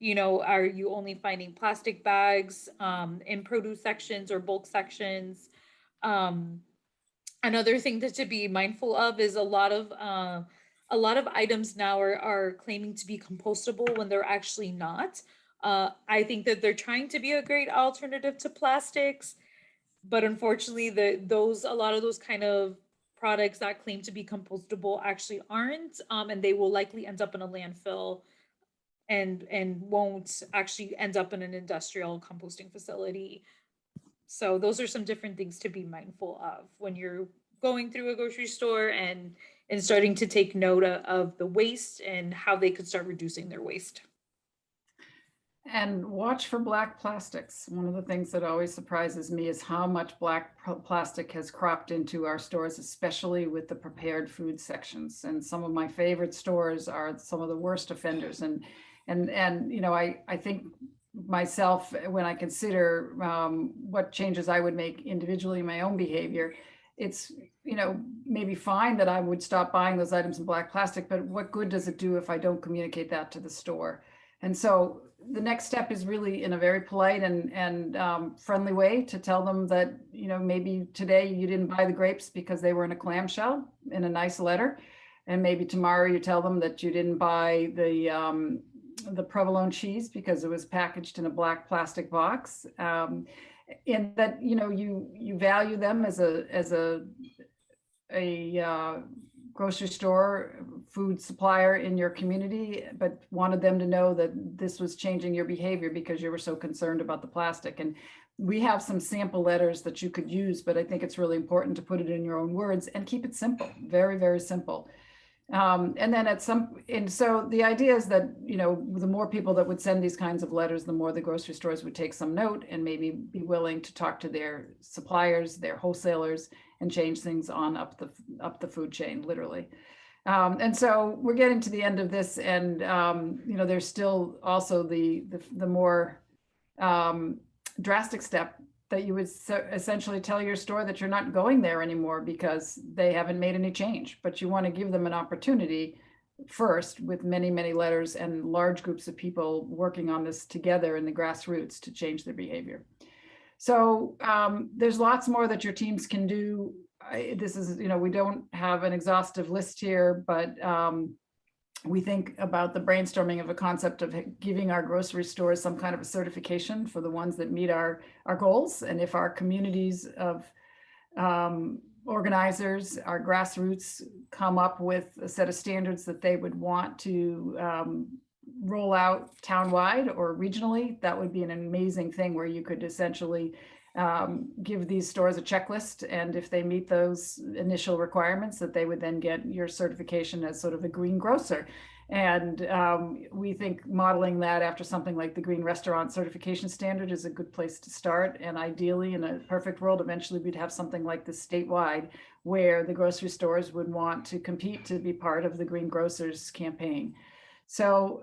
You know, are you only finding plastic bags in produce sections or bulk sections? Another thing to be mindful of is a lot of items now are claiming to be compostable when they're actually not. I think that they're trying to be a great alternative to plastics, but unfortunately, a lot of those kind of products that claim to be compostable actually aren't, and they will likely end up in a landfill and won't actually end up in an industrial composting facility. So those are some different things to be mindful of when you're going through a grocery store and starting to take note of the waste and how they could start reducing their waste. And watch for black plastics. One of the things that always surprises me is how much black plastic has cropped into our stores, especially with the prepared food sections. And some of my favorite stores are some of the worst offenders. And you know, I think myself, when I consider what changes I would make individually in my own behavior, it's, you know, maybe fine that I would stop buying those items in black plastic, but what good does it do if I don't communicate that to the store? And so the next step is really in a very polite and friendly way to tell them that, you know, maybe today you didn't buy the grapes because they were in a clamshell in a nice letter. And maybe tomorrow you tell them that you didn't buy the provolone cheese because it was packaged in a black plastic box. And that, you know, you value them as a grocery store food supplier in your community, but wanted them to know that this was changing your behavior because you were so concerned about the plastic. And we have some sample letters that you could use, but I think it's really important to put it in your own words and keep it simple, very, very simple. And then so the idea is that, you know, the more people that would send these kinds of letters, the more the grocery stores would take some note and maybe be willing to talk to their suppliers, their wholesalers, and change things on up the food chain, literally. And so we're getting to the end of this, and you know, there's still also the more drastic step that you would essentially tell your store that you're not going there anymore because they haven't made any change, but you want to give them an opportunity first with many, many letters and large groups of people working on this together in the grassroots to change their behavior. So there's lots more that your teams can do. This is, you know, we don't have an exhaustive list here, but we think about the brainstorming of a concept of giving our grocery stores some kind of a certification for the ones that meet our goals. And if our communities of organizers, our grassroots, come up with a set of standards that they would want to roll out townwide or regionally, that would be an amazing thing where you could essentially give these stores a checklist, and if they meet those initial requirements, that they would then get your certification as sort of a green grocer. And we think modeling that after something like the Green Restaurant Certification Standard is a good place to start. And ideally, in a perfect world, eventually we'd have something like this statewide, where the grocery stores would want to compete to be part of the Green Grocers campaign. So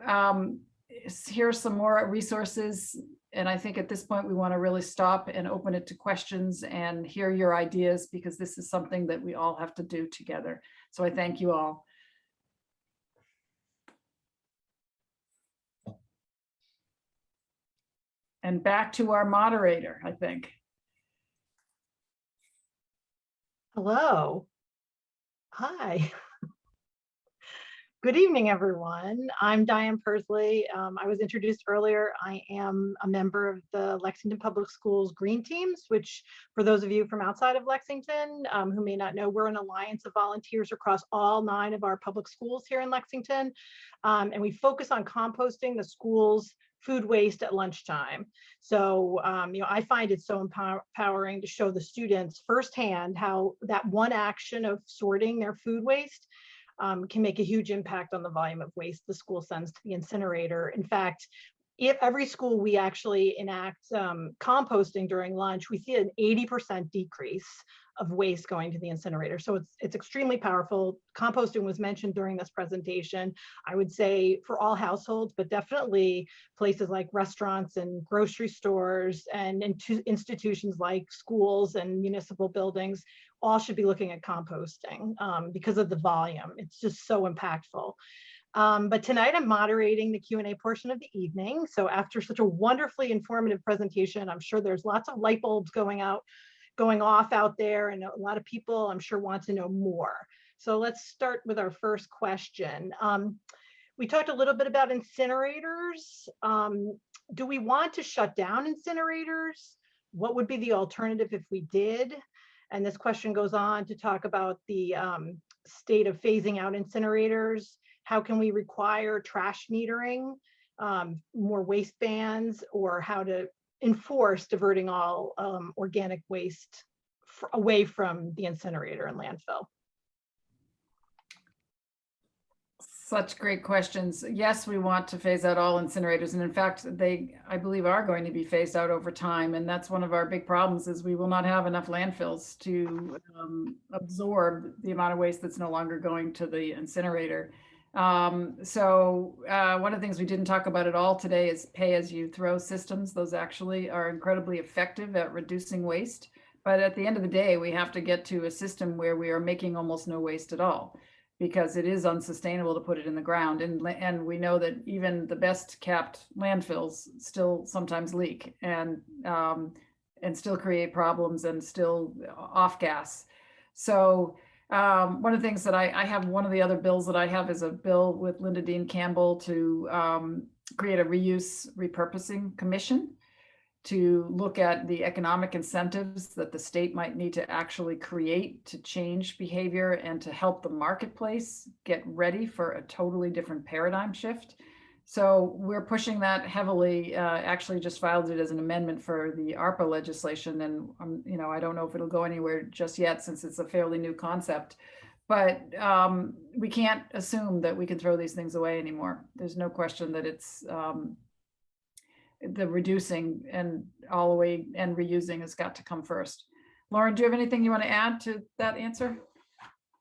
here's some more resources. And I think at this point, we want to really stop and open it to questions and hear your ideas, because this is something that we all have to do together. So I thank you all. And back to our moderator, I think. Hello. Hi. Good evening, everyone. I'm Diane Persley. I was introduced earlier. I am a member of the Lexington Public Schools Green Teams, which, for those of you from outside of Lexington who may not know, we're an alliance of volunteers across all 9 of our public schools here in Lexington. And we focus on composting the school's food waste at lunchtime. So, I find it so empowering to show the students firsthand how that one action of sorting their food waste can make a huge impact on the volume of waste the school sends to the incinerator. In fact, if every school we actually enact composting during lunch, we see an 80% decrease of waste going to the incinerator. So it's extremely powerful. Composting was mentioned during this presentation. I would say for all households, but definitely places like restaurants and grocery stores and institutions like schools and municipal buildings all should be looking at composting because of the volume. It's just so impactful. But tonight I'm moderating the Q&A portion of the evening. So after such a wonderfully informative presentation, I'm sure there's lots of light bulbs going off out there, and a lot of people I'm sure want to know more. So let's start with our first question. We talked a little bit about incinerators. Do we want to shut down incinerators? What would be the alternative if we did? And this question goes on to talk about the state of phasing out incinerators. How can we require trash metering, more waste bans, or how to enforce diverting all organic waste away from the incinerator and landfill? Such great questions. Yes, we want to phase out all incinerators. And in fact, they, I believe, are going to be phased out over time. And that's one of our big problems is we will not have enough landfills to absorb the amount of waste that's no longer going to the incinerator. So one of the things we didn't talk about at all today is pay-as-you-throw systems. Those actually are incredibly effective at reducing waste. But at the end of the day, we have to get to a system where we are making almost no waste at all, because it is unsustainable to put it in the ground. And we know that even the best capped landfills still sometimes leak and still create problems and still off gas. So one of the things that I have, one of the other bills that I have is a bill with Linda Dean Campbell to create a reuse repurposing commission to look at the economic incentives that the state might need to actually create to change behavior and to help the marketplace get ready for a totally different paradigm shift. So we're pushing that heavily, actually just filed it as an amendment for the ARPA legislation. And, I don't know if it'll go anywhere just yet since it's a fairly new concept, but we can't assume that we can throw these things away anymore. There's no question that it's the reducing and all the way and reusing has got to come first. Lauren, do you have anything you want to add to that answer?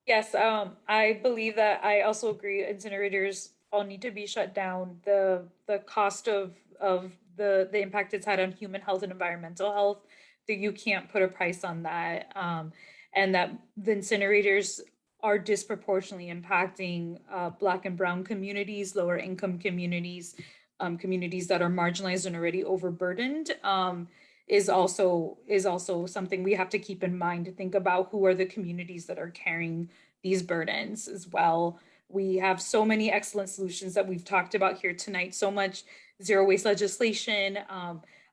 Yes, I believe that I also agree incinerators all need to be shut down. The cost of the impact it's had on human health and environmental health, that you can't put a price on that. And that the incinerators are disproportionately impacting Black and Brown communities, lower income communities, communities that are marginalized and already overburdened, is also something we have to keep in mind to think about who are the communities that are carrying these burdens as well. We have so many excellent solutions that we've talked about here tonight, so much zero waste legislation.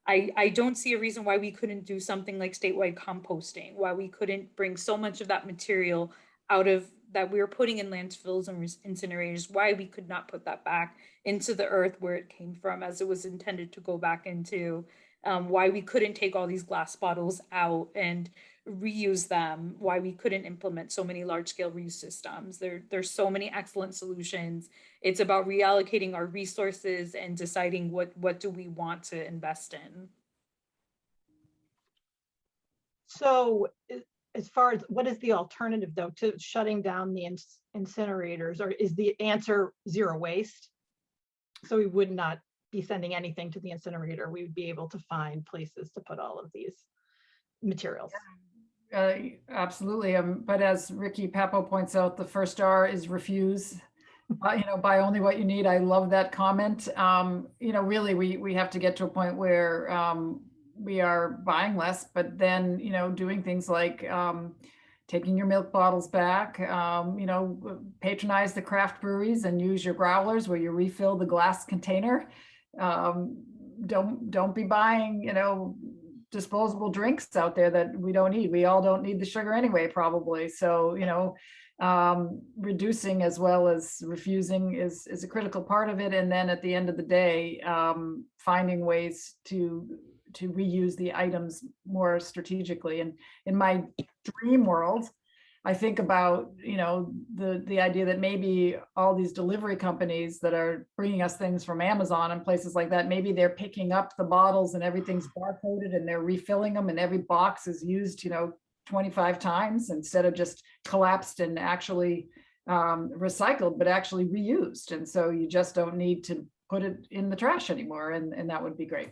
I don't see a reason why we couldn't do something like statewide composting, why we couldn't bring so much of that material out of that we were putting in landfills and incinerators, why we could not put that back into the earth where it came from as it was intended to go back into, why we couldn't take all these glass bottles out and reuse them, why we couldn't implement so many large scale reuse systems. There's so many excellent solutions. It's about reallocating our resources and deciding what do we want to invest in. So as far as what is the alternative though to shutting down the incinerators, or is the answer zero waste? So we would not be sending anything to the incinerator. We would be able to find places to put all of these materials. Absolutely. But as Ricky Papo points out, the first R is refuse. Buy only what you need. I love that comment. Really, we have to get to a point where we are buying less, but then, doing things like taking your milk bottles back, patronize the craft breweries and use your growlers where you refill the glass container. Don't be buying, disposable drinks out there that we don't need. We all don't need the sugar anyway, probably. So, you know, reducing as well as refusing is a critical part of it. And then at the end of the day, finding ways to reuse the items more strategically. And in my dream world, I think about, you know, the idea that maybe all these delivery companies that are bringing us things from Amazon and places like that, maybe they're picking up the bottles and everything's barcoded and they're refilling them and every box is used, you know, 25 times instead of just collapsed and actually recycled, but actually reused. And so you just don't need to put it in the trash anymore. And that would be great.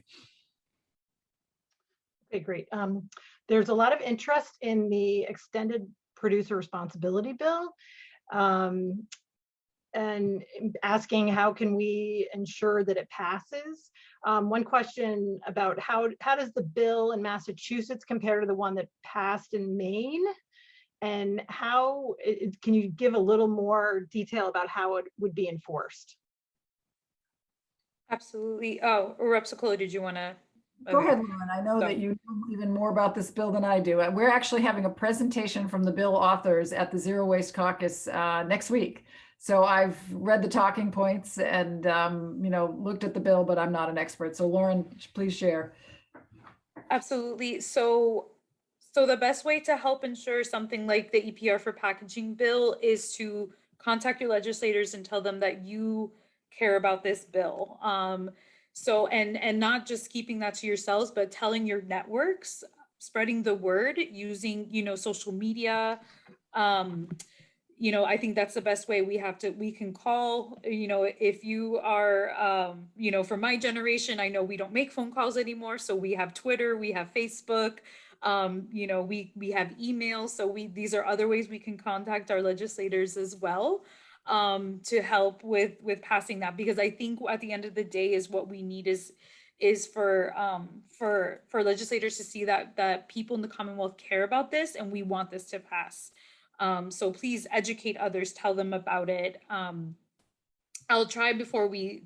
Okay, great. There's a lot of interest in the extended producer responsibility bill, and asking how can we ensure that it passes. One question about how does the bill in Massachusetts compare to the one that passed in Maine? And how can you give a little more detail about how it would be enforced? Absolutely. Oh, Rep. Ciccolo, did you want to? Go ahead, Lauren. I know that you know even more about this bill than I do. We're actually having a presentation from the bill authors at the Zero Waste Caucus next week. So I've read the talking points and you know, looked at the bill, but I'm not an expert. So Lauren, please share. Absolutely. So the best way to help ensure something like the EPR for packaging bill is to contact your legislators and tell them that you care about this bill. So, and not just keeping that to yourselves, but telling your networks, spreading the word using, you know, social media. You know, I think that's the best way. We can call, you know, if you are, you know, for my generation, I know we don't make phone calls anymore. So we have Twitter, we have Facebook, you know, we have email. So these are other ways we can contact our legislators as well, to help with passing that, because I think at the end of the day is what we need is for legislators to see that people in the Commonwealth care about this and we want this to pass. So please educate others, tell them about it. I'll try before we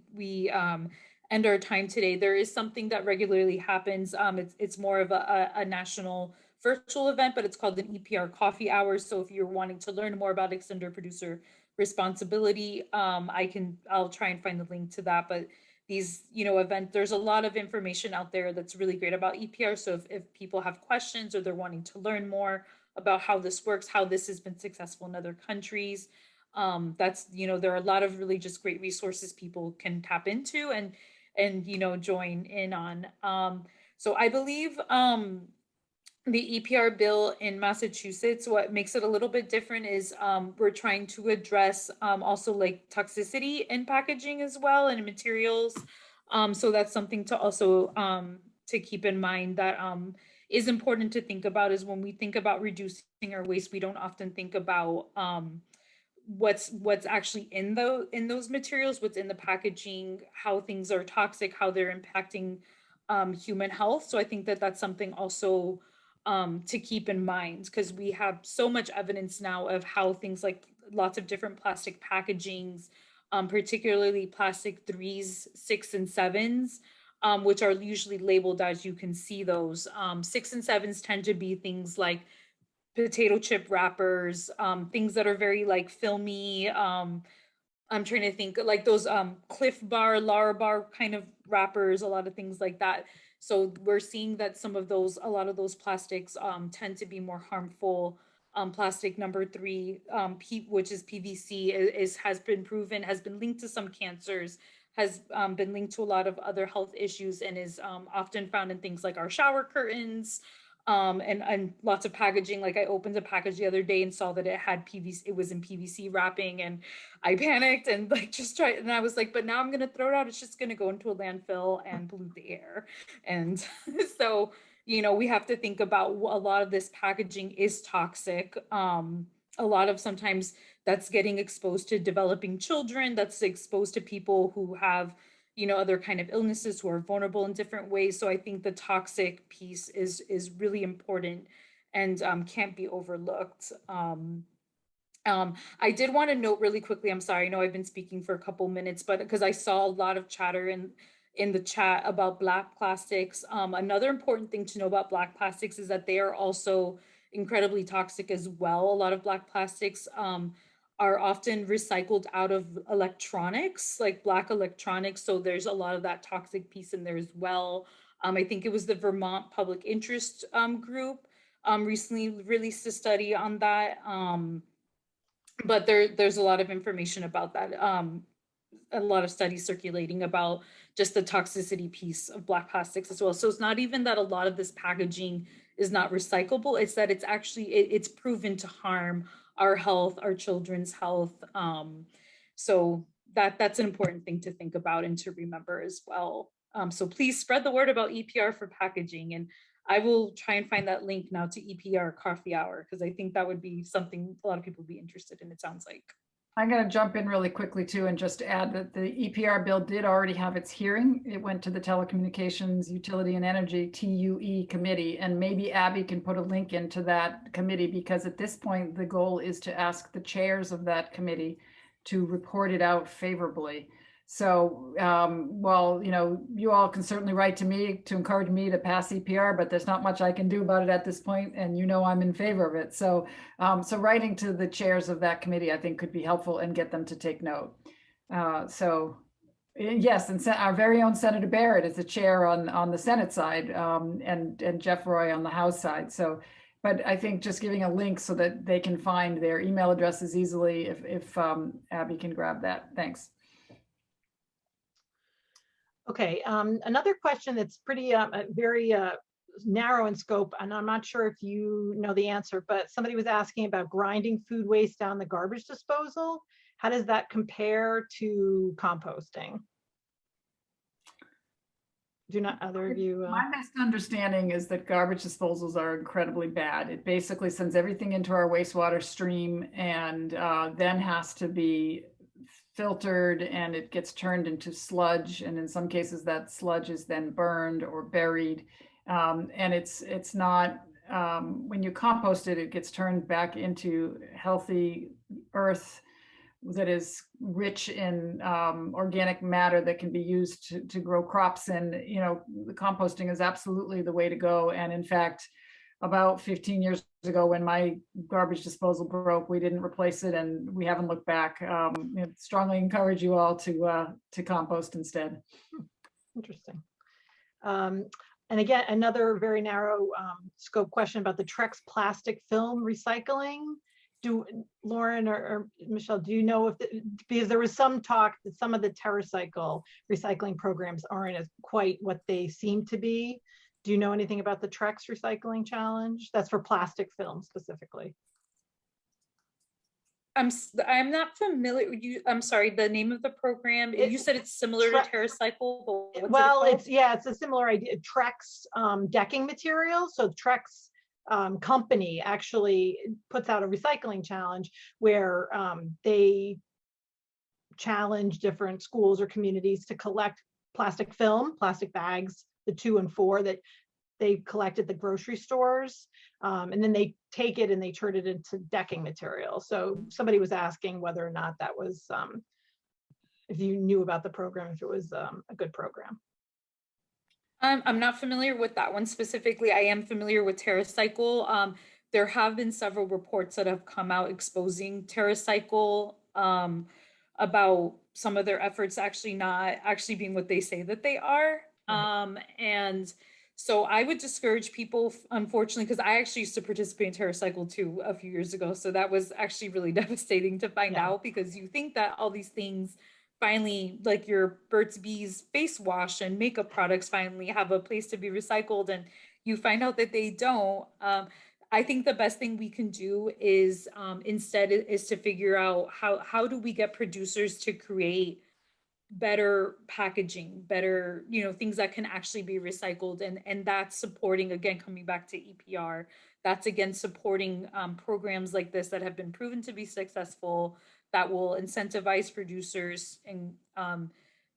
end our time today. There is something that regularly happens. It's more of a national virtual event, but it's called an EPR coffee hour. So if you're wanting to learn more about extended producer responsibility, I'll try and find the link to that. But these, you know, there's a lot of information out there that's really great about EPR. So if people have questions or they're wanting to learn more about how this works, how this has been successful in other countries, that's, you know, there are a lot of really just great resources people can tap into and you know, join in on. So I believe the EPR bill in Massachusetts, what makes it a little bit different is we're trying to address also like toxicity in packaging as well and materials. So that's something to also to keep in mind that is important to think about, is when we think about reducing our waste, we don't often think about what's actually in those materials, what's in the packaging, how things are toxic, how they're impacting human health. So I think that that's something also to keep in mind, because we have so much evidence now of how things like lots of different plastic packagings, particularly plastic 3s, 6s, and 7s, which are usually labeled as you can see those. 6 and 7s tend to be things like potato chip wrappers, things that are very like filmy. I'm trying to think like those Cliff Bar, Larabar kind of wrappers, a lot of things like that. So we're seeing that a lot of those plastics tend to be more harmful. Plastic number 3, which is PVC, has been proven, has been linked to some cancers, has been linked to a lot of other health issues, and is often found in things like our shower curtains, and lots of packaging. Like I opened a package the other day and saw that it had PVC, it was in PVC wrapping, and I panicked and like just tried, and I was like, but now I'm gonna throw it out, it's just gonna go into a landfill and pollute the air. And so, you know, we have to think about a lot of this packaging is toxic. A lot of sometimes that's getting exposed to developing children, that's exposed to people who have, you know, other kind of illnesses, who are vulnerable in different ways. So I think the toxic piece is really important and can't be overlooked. I did want to note really quickly, I'm sorry, I know I've been speaking for a couple minutes, but because I saw a lot of chatter in the chat about Black plastics. Another important thing to know about Black plastics is that they are also incredibly toxic as well. A lot of Black plastics are often recycled out of electronics, like Black electronics. So there's a lot of that toxic piece in there as well. I think it was the Vermont Public Interest Group recently released a study on that. But there's a lot of information about that. A lot of studies circulating about just the toxicity piece of Black plastics as well. So it's not even that a lot of this packaging is not recyclable, it's that it's actually, it's proven to harm our health, our children's health. So that's an important thing to think about and to remember as well. So please spread the word about EPR for packaging, and I will try and find that link now to EPR coffee hour, because I think that would be something a lot of people would be interested in, it sounds like. I'm going to jump in really quickly too and just add that the EPR bill did already have its hearing. It went to the Telecommunications, Utility and Energy TUE committee, and maybe Abby can put a link into that committee, because at this point the goal is to ask the chairs of that committee to report it out favorably. So while you all can certainly write to me to encourage me to pass EPR, but there's not much I can do about it at this point, and I'm in favor of it. So so writing to the chairs of that committee, I think, could be helpful and get them to take note. So yes, and our very own Senator Barrett is the chair on the Senate side, and Jeff Roy on the House side. So, but I think just giving a link so that they can find their email addresses easily, if Abby can grab that. Thanks. Okay, another question that's pretty very narrow in scope, and I'm not sure if you know the answer, but somebody was asking about grinding food waste down the garbage disposal. How does that compare to composting? Do not either of you? My best understanding is that garbage disposals are incredibly bad. It basically sends everything into our wastewater stream, and then has to be filtered, and it gets turned into sludge, and in some cases that sludge is then burned or buried, and it's not when you compost it, it gets turned back into healthy earth that is rich in organic matter that can be used to grow crops. And the composting is absolutely the way to go. And in fact, about 15 years ago, when my garbage disposal broke, we didn't replace it, and we haven't looked back. Strongly encourage you all to compost instead. Interesting. And again, another very narrow scope question about the Trex plastic film recycling. Do Lauren or Michelle, do you know because there was some talk that some of the TerraCycle recycling programs aren't as quite what they seem to be. Do you know anything about the Trex recycling challenge? That's for plastic film specifically. I'm not familiar. I'm sorry, the name of the program, you said it's similar to TerraCycle, but well, it's a similar idea. Trex decking material. So Trex company actually puts out a recycling challenge where they challenge different schools or communities to collect plastic film, plastic bags, the 2 and 4 that they collect at the grocery stores, and then they take it and they turn it into decking material. So somebody was asking whether or not that was, if you knew about the program, if it was a good program. I'm not familiar with that one specifically. I am familiar with TerraCycle. There have been several reports that have come out exposing TerraCycle about some of their efforts actually not actually being what they say that they are. And so I would discourage people, unfortunately, because I actually used to participate in TerraCycle too a few years ago. So that was actually really devastating to find out, because you think that all these things finally, like your Burt's Bees face wash and makeup products, finally have a place to be recycled, and you find out that they don't. I think the best thing we can do is instead is to figure out how do we get producers to create better packaging, better, things that can actually be recycled. And that's supporting, again, coming back to EPR, that's again supporting programs like this that have been proven to be successful, that will incentivize producers and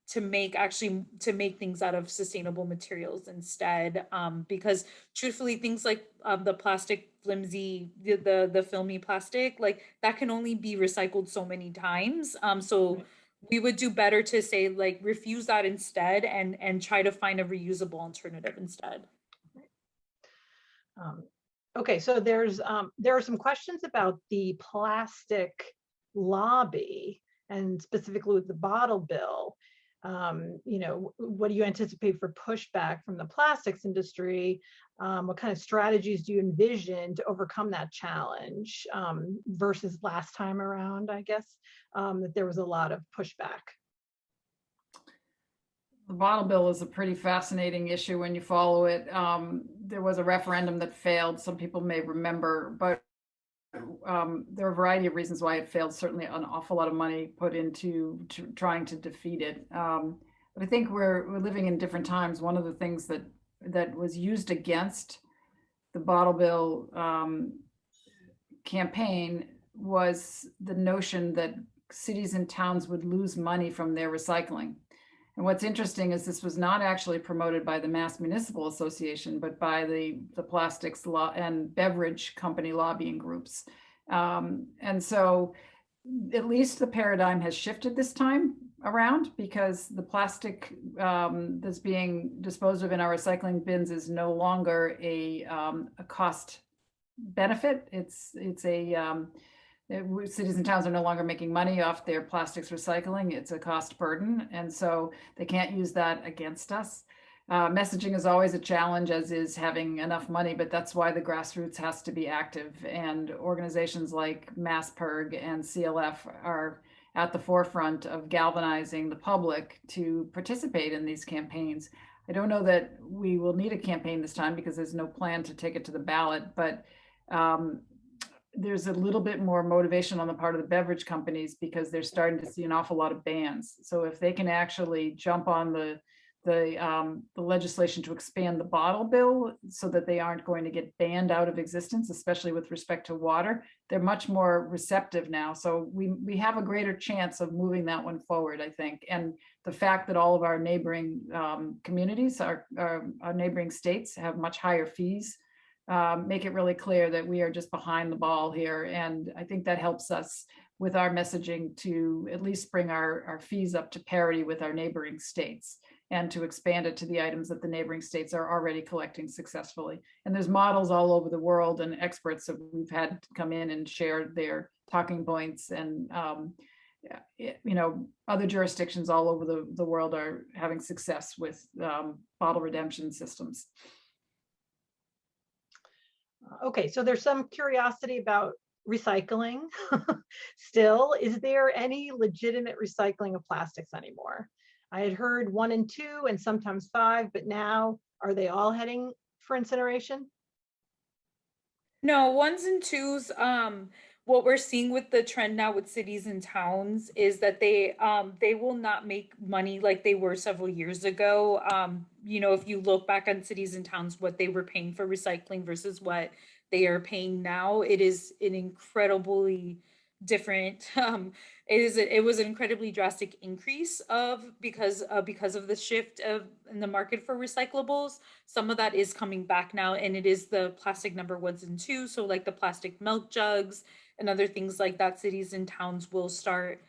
to make things out of sustainable materials instead. Because truthfully, things like the plastic flimsy, the filmy plastic, like that can only be recycled so many times. So we would do better to say like refuse that instead and try to find a reusable alternative instead. Okay, so there are some questions about the plastic lobby and specifically with the bottle bill. What do you anticipate for pushback from the plastics industry? What kind of strategies do you envision to overcome that challenge versus last time around, I guess, that there was a lot of pushback? The bottle bill is a pretty fascinating issue when you follow it. There was a referendum that failed, some people may remember, but there are a variety of reasons why it failed. Certainly an awful lot of money put into trying to defeat it. But I think we're living in different times. One of the things that was used against the bottle bill campaign was the notion that cities and towns would lose money from their recycling. And what's interesting is this was not actually promoted by the Mass Municipal Association, but by the plastics law and beverage company lobbying groups. And so at least the paradigm has shifted this time around, because the plastic that's being disposed of in our recycling bins is no longer a cost benefit. It's a cities and towns are no longer making money off their plastics recycling. It's a cost burden. And so they can't use that against us. Messaging is always a challenge, as is having enough money, but that's why the grassroots has to be active. And organizations like MassPerg and CLF are at the forefront of galvanizing the public to participate in these campaigns. I don't know that we will need a campaign this time because there's no plan to take it to the ballot, but there's a little bit more motivation on the part of the beverage companies because they're starting to see an awful lot of bans. So if they can actually jump on the legislation to expand the bottle bill so that they aren't going to get banned out of existence, especially with respect to water, they're much more receptive now. So we have a greater chance of moving that one forward, I think. And the fact that all of our neighboring communities, our neighboring states have much higher fees, make it really clear that we are just behind the ball here. And I think that helps us with our messaging to at least bring our fees up to parity with our neighboring states, and to expand it to the items that the neighboring states are already collecting successfully. And there's models all over the world and experts that we've had come in and share their talking points. And other jurisdictions all over the world are having success with bottle redemption systems. Okay, so there's some curiosity about recycling. Still, is there any legitimate recycling of plastics anymore? I had heard 1 and 2 and sometimes 5, but now are they all heading for incineration? No, 1s and 2s. What we're seeing with the trend now with cities and towns is that they will not make money like they were several years ago. If you look back on cities and towns, what they were paying for recycling versus what they are paying now, it is an incredibly different. It was an incredibly drastic increase because of the shift in the market for recyclables. Some of that is coming back now, and it is the plastic number 1s and 2s. So like the plastic milk jugs and other things like that, cities and towns will start.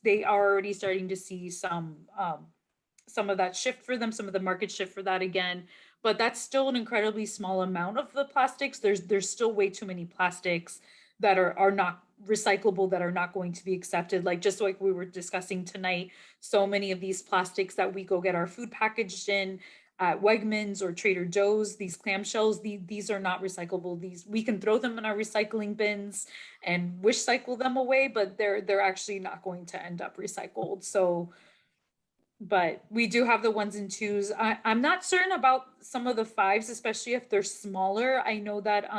They are already starting to see some of that shift for them, some of the market shift for that again. But that's still an incredibly small amount of the plastics. There's still way too many plastics that are not recyclable, that are not going to be accepted. Like just like we were discussing tonight, so many of these plastics that we go get our food packaged in at Wegmans or Trader Joe's, these clamshells, these are not recyclable. These, we can throw them in our recycling bins and wish cycle them away, but they're actually not going to end up recycled. So, but we do have the 1s and 2s. I'm not certain about some of the 5s, especially if they're smaller. I know that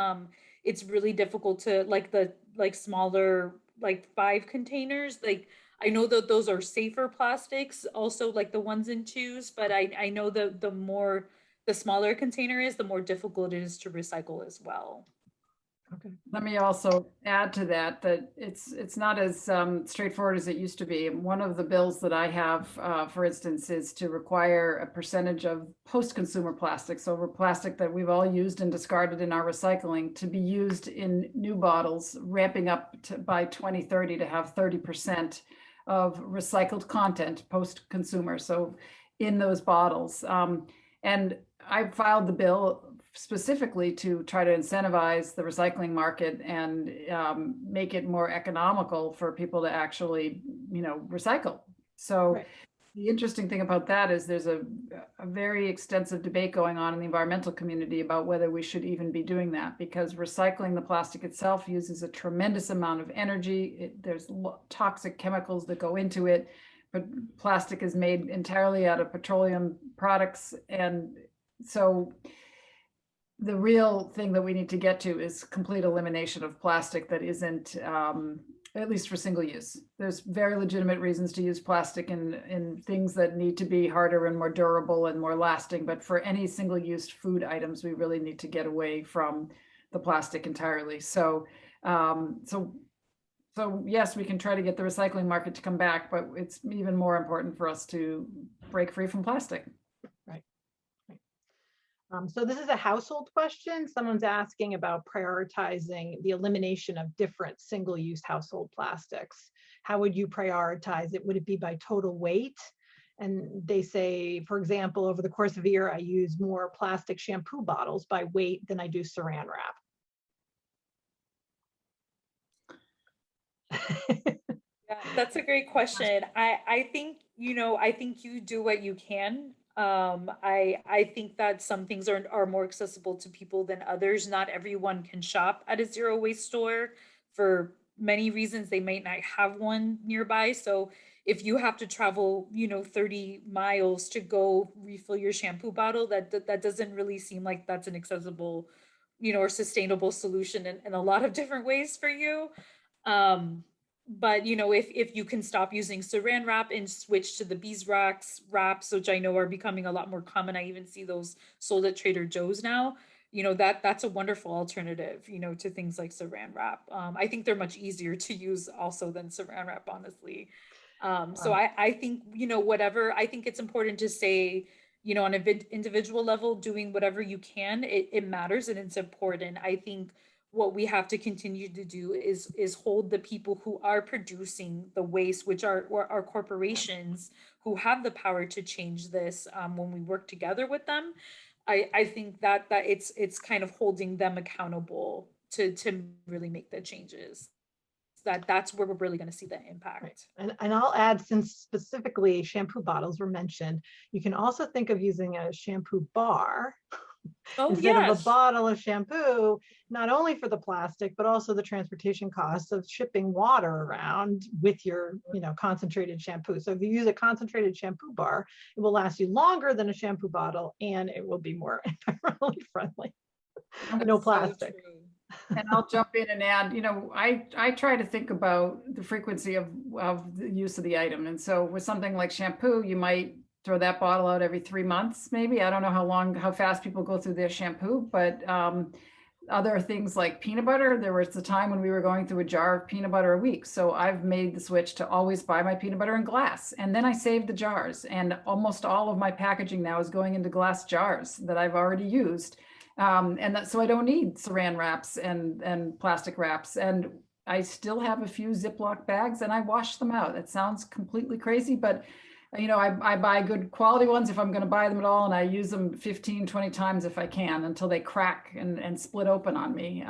it's really difficult to like smaller, like 5 containers. Like I know that those are safer plastics, also like the 1s and 2s, but I know that the smaller container is, the more difficult it is to recycle as well. Okay. Let me also add to that it's not as straightforward as it used to be. One of the bills that I have, for instance, is to require a percentage of post-consumer plastic, so plastic that we've all used and discarded in our recycling, to be used in new bottles, ramping up by 2030 to have 30% of recycled content post-consumer, so in those bottles. And I filed the bill specifically to try to incentivize the recycling market and make it more economical for people to actually, recycle. So Right. the interesting thing about that is there's a very extensive debate going on in the environmental community about whether we should even be doing that, because recycling the plastic itself uses a tremendous amount of energy. There's toxic chemicals that go into it, but plastic is made entirely out of petroleum products. And so the real thing that we need to get to is complete elimination of plastic that isn't, at least for single use. There's very legitimate reasons to use plastic in things that need to be harder and more durable and more lasting. But for any single use food items, we really need to get away from the plastic entirely. So yes, we can try to get the recycling market to come back, but it's even more important for us to break free from plastic. So this is a household question. Someone's asking about prioritizing the elimination of different single-use household plastics. How would you prioritize it? Would it be by total weight? And they say, for example, over the course of a year, I use more plastic shampoo bottles by weight than I do saran wrap. Yeah, that's a great question. I think, I think you do what you can. I think that some things are more accessible to people than others. Not everyone can shop at a zero waste store for many reasons. They might not have one nearby. So if you have to travel, 30 miles to go refill your shampoo bottle, that doesn't really seem like that's an accessible, or sustainable solution in a lot of different ways for you. But if you can stop using saran wrap and switch to the beeswax wraps, which I know are becoming a lot more common, I even see those sold at Trader Joe's now. That's a wonderful alternative, to things like saran wrap. I think they're much easier to use also than saran wrap, honestly. So I think, whatever, I think it's important to say, on an individual level, doing whatever you can, it matters and it's important. I think what we have to continue to do is hold the people who are producing the waste, which are corporations who have the power to change this, when we work together with them. I think that it's kind of holding them accountable to really make the changes. That's where we're really going to see the impact. Right. And I'll add, since specifically shampoo bottles were mentioned, you can also think of using a shampoo bar instead of a bottle of shampoo, not only for the plastic, but also the transportation costs of shipping water around with your, concentrated shampoo. So if you use a concentrated shampoo bar, it will last you longer than a shampoo bottle, and it will be more environmentally friendly. No plastic. So and I'll jump in and add, I try to think about the frequency of the use of the item. And so with something like shampoo, you might throw that bottle out every 3 months, maybe. I don't know how fast people go through their shampoo, but other things like peanut butter, there was a time when we were going through a jar of peanut butter a week. So I've made the switch to always buy my peanut butter in glass. And then I save the jars. And almost all of my packaging now is going into glass jars that I've already used. So I don't need saran wraps and plastic wraps. And I still have a few Ziploc bags and I wash them out. It sounds completely crazy, but I buy good quality ones if I'm going to buy them at all, and I use them 15, 20 times if I can until they crack and split open on me.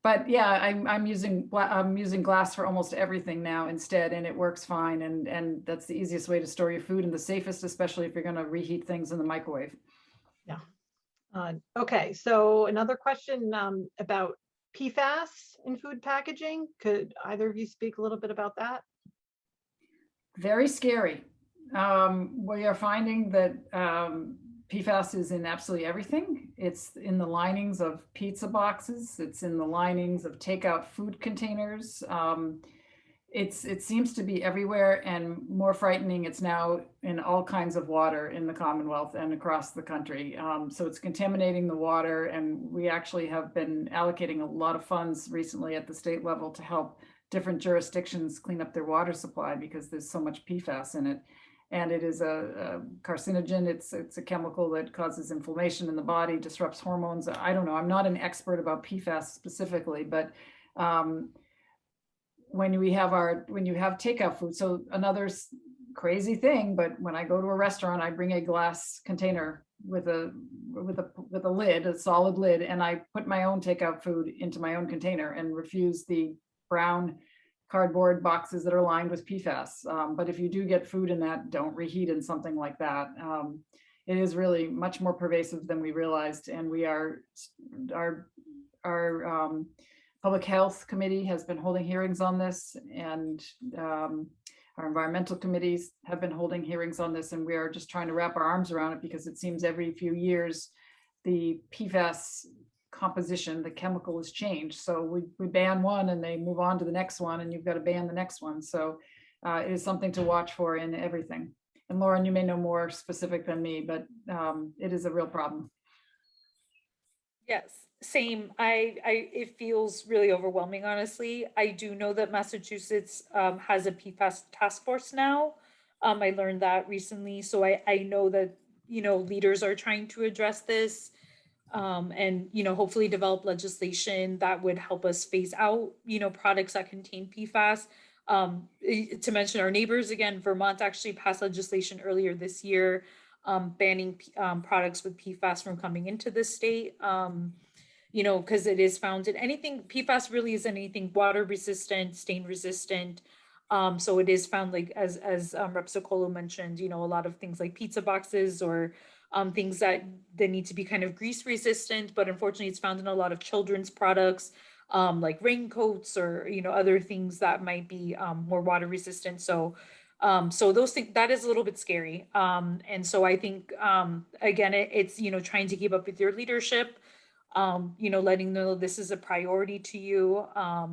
But yeah, I'm using glass for almost everything now instead, and it works fine. And that's the easiest way to store your food and the safest, especially if you're going to reheat things in the microwave. Yeah. Okay, so another question about PFAS in food packaging. Could either of you speak a little bit about that? Very scary. We are finding that PFAS is in absolutely everything. It's in the linings of pizza boxes. It's in the linings of takeout food containers. It seems to be everywhere, and more frightening, it's now in all kinds of water in the Commonwealth and across the country. So it's contaminating the water, and we actually have been allocating a lot of funds recently at the state level to help different jurisdictions clean up their water supply because there's so much PFAS in it. And it is a carcinogen. It's a chemical that causes inflammation in the body, disrupts hormones. I don't know. I'm not an expert about PFAS specifically, but when you have takeout food. So another crazy thing, but when I go to a restaurant, I bring a glass container with a lid, a solid lid, and I put my own takeout food into my own container and refuse the brown cardboard boxes that are lined with PFAS. But if you do get food in that, don't reheat in something like that. It is really much more pervasive than we realized, and our Public Health Committee has been holding hearings on this, and our environmental committees have been holding hearings on this, and we are just trying to wrap our arms around it, because it seems every few years the PFAS composition, the chemical has changed. So we ban one and they move on to the next one, and you've got to ban the next one. So it is something to watch for in everything. And Lauren, you may know more specific than me, but it is a real problem. Yes, same. It feels really overwhelming, honestly. I do know that Massachusetts has a PFAS task force now. I learned that recently. So I know that, leaders are trying to address this, and, hopefully develop legislation that would help us phase out, products that contain PFAS. To mention our neighbors again, Vermont actually passed legislation earlier this year, banning products with PFAS from coming into the state. Because it is found in anything. PFAS really is anything water resistant, stain resistant. So it is found, like as Rep. Ciccolo mentioned, a lot of things like pizza boxes, or things that need to be kind of grease resistant, but unfortunately it's found in a lot of children's products, like raincoats, or other things that might be more water resistant. So those things, that is a little bit scary. And so I think again, it's trying to keep up with your leadership, letting them know this is a priority to you,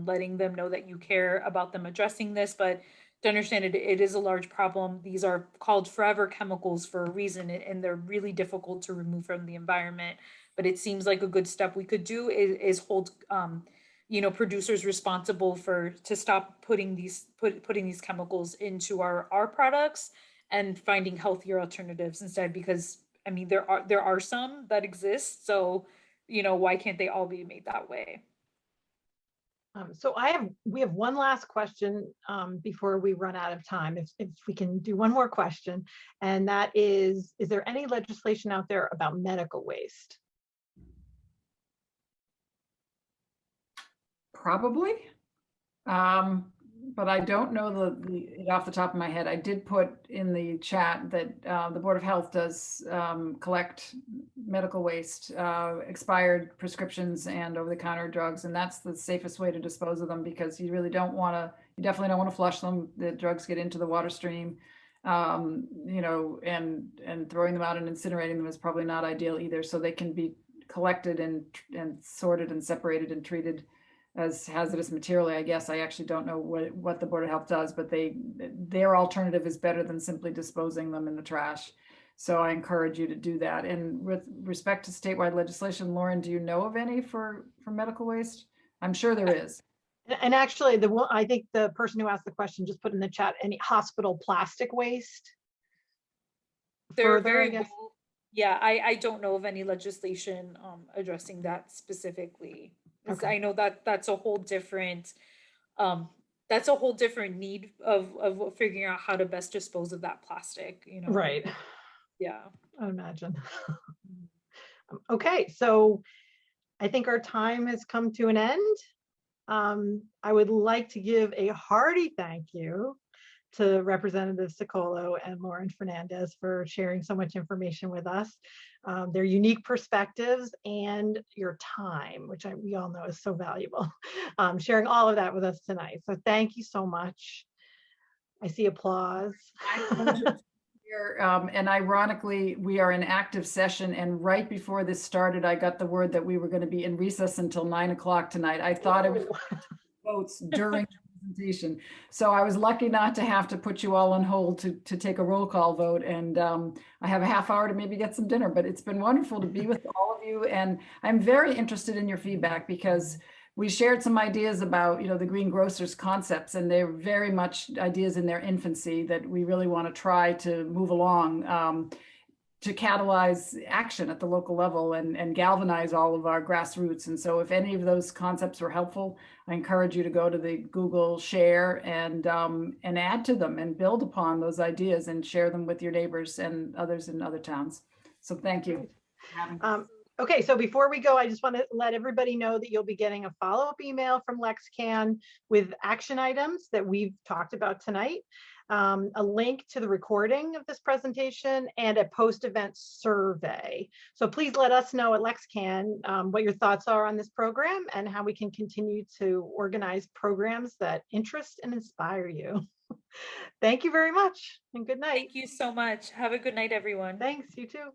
letting them know that you care about them addressing this, but to understand it is a large problem. These are called forever chemicals for a reason, and they're really difficult to remove from the environment. But it seems like a good step we could do is hold, producers responsible to stop putting these chemicals into our products, and finding healthier alternatives instead. Because I mean, there are some that exist, so why can't they all be made that way? So we have one last question before we run out of time. If we can do one more question, and that is there any legislation out there about medical waste? Probably, but I don't know it off the top of my head. I did put in the chat that the Board of Health does collect medical waste, expired prescriptions, and over-the-counter drugs, and that's the safest way to dispose of them, because you definitely don't want to flush them. The drugs get into the water stream, and throwing them out and incinerating them is probably not ideal either. So they can be collected and sorted and separated and treated as hazardous material. I guess I actually don't know what the Board of Health does, but their alternative is better than simply disposing them in the trash. So I encourage you to do that. And with respect to statewide legislation, Lauren, do you know of any for medical waste? I'm sure there is. And actually, I think the person who asked the question just put in the chat, any hospital plastic waste? They're very well, yeah, I don't know of any legislation addressing that specifically. Okay. I know that's a whole different need of figuring out how to best dispose of that plastic, Right. Yeah. I imagine. Okay, so I think our time has come to an end. I would like to give a hearty thank you to Representatives Ciccolo and Lauren Fernandez for sharing so much information with us, their unique perspectives, and your time, which we all know is so valuable, sharing all of that with us tonight. So thank you so much. I see applause. And ironically, we are in active session, and right before this started, I got the word that we were going to be in recess until 9 o'clock tonight. I thought it was votes during the presentation. So I was lucky not to have to put you all on hold to take a roll call vote. And I have a half hour to maybe get some dinner, but it's been wonderful to be with all of you. And I'm very interested in your feedback, because we shared some ideas about, the green grocers concepts, and they're very much ideas in their infancy that we really want to try to move along. to catalyze action at the local level and galvanize all of our grassroots. And so if any of those concepts were helpful, I encourage you to go to the Google share and add to them and build upon those ideas and share them with your neighbors and others in other towns. So thank you. Okay, so before we go, I just want to let everybody know that you'll be getting a follow-up email from LexCAN with action items that we've talked about tonight, a link to the recording of this presentation, and a post-event survey. So please let us know at LexCAN what your thoughts are on this program and how we can continue to organize programs that interest and inspire you. Thank you very much and good night. Thank you so much. Have a good night, everyone. Thanks, you too.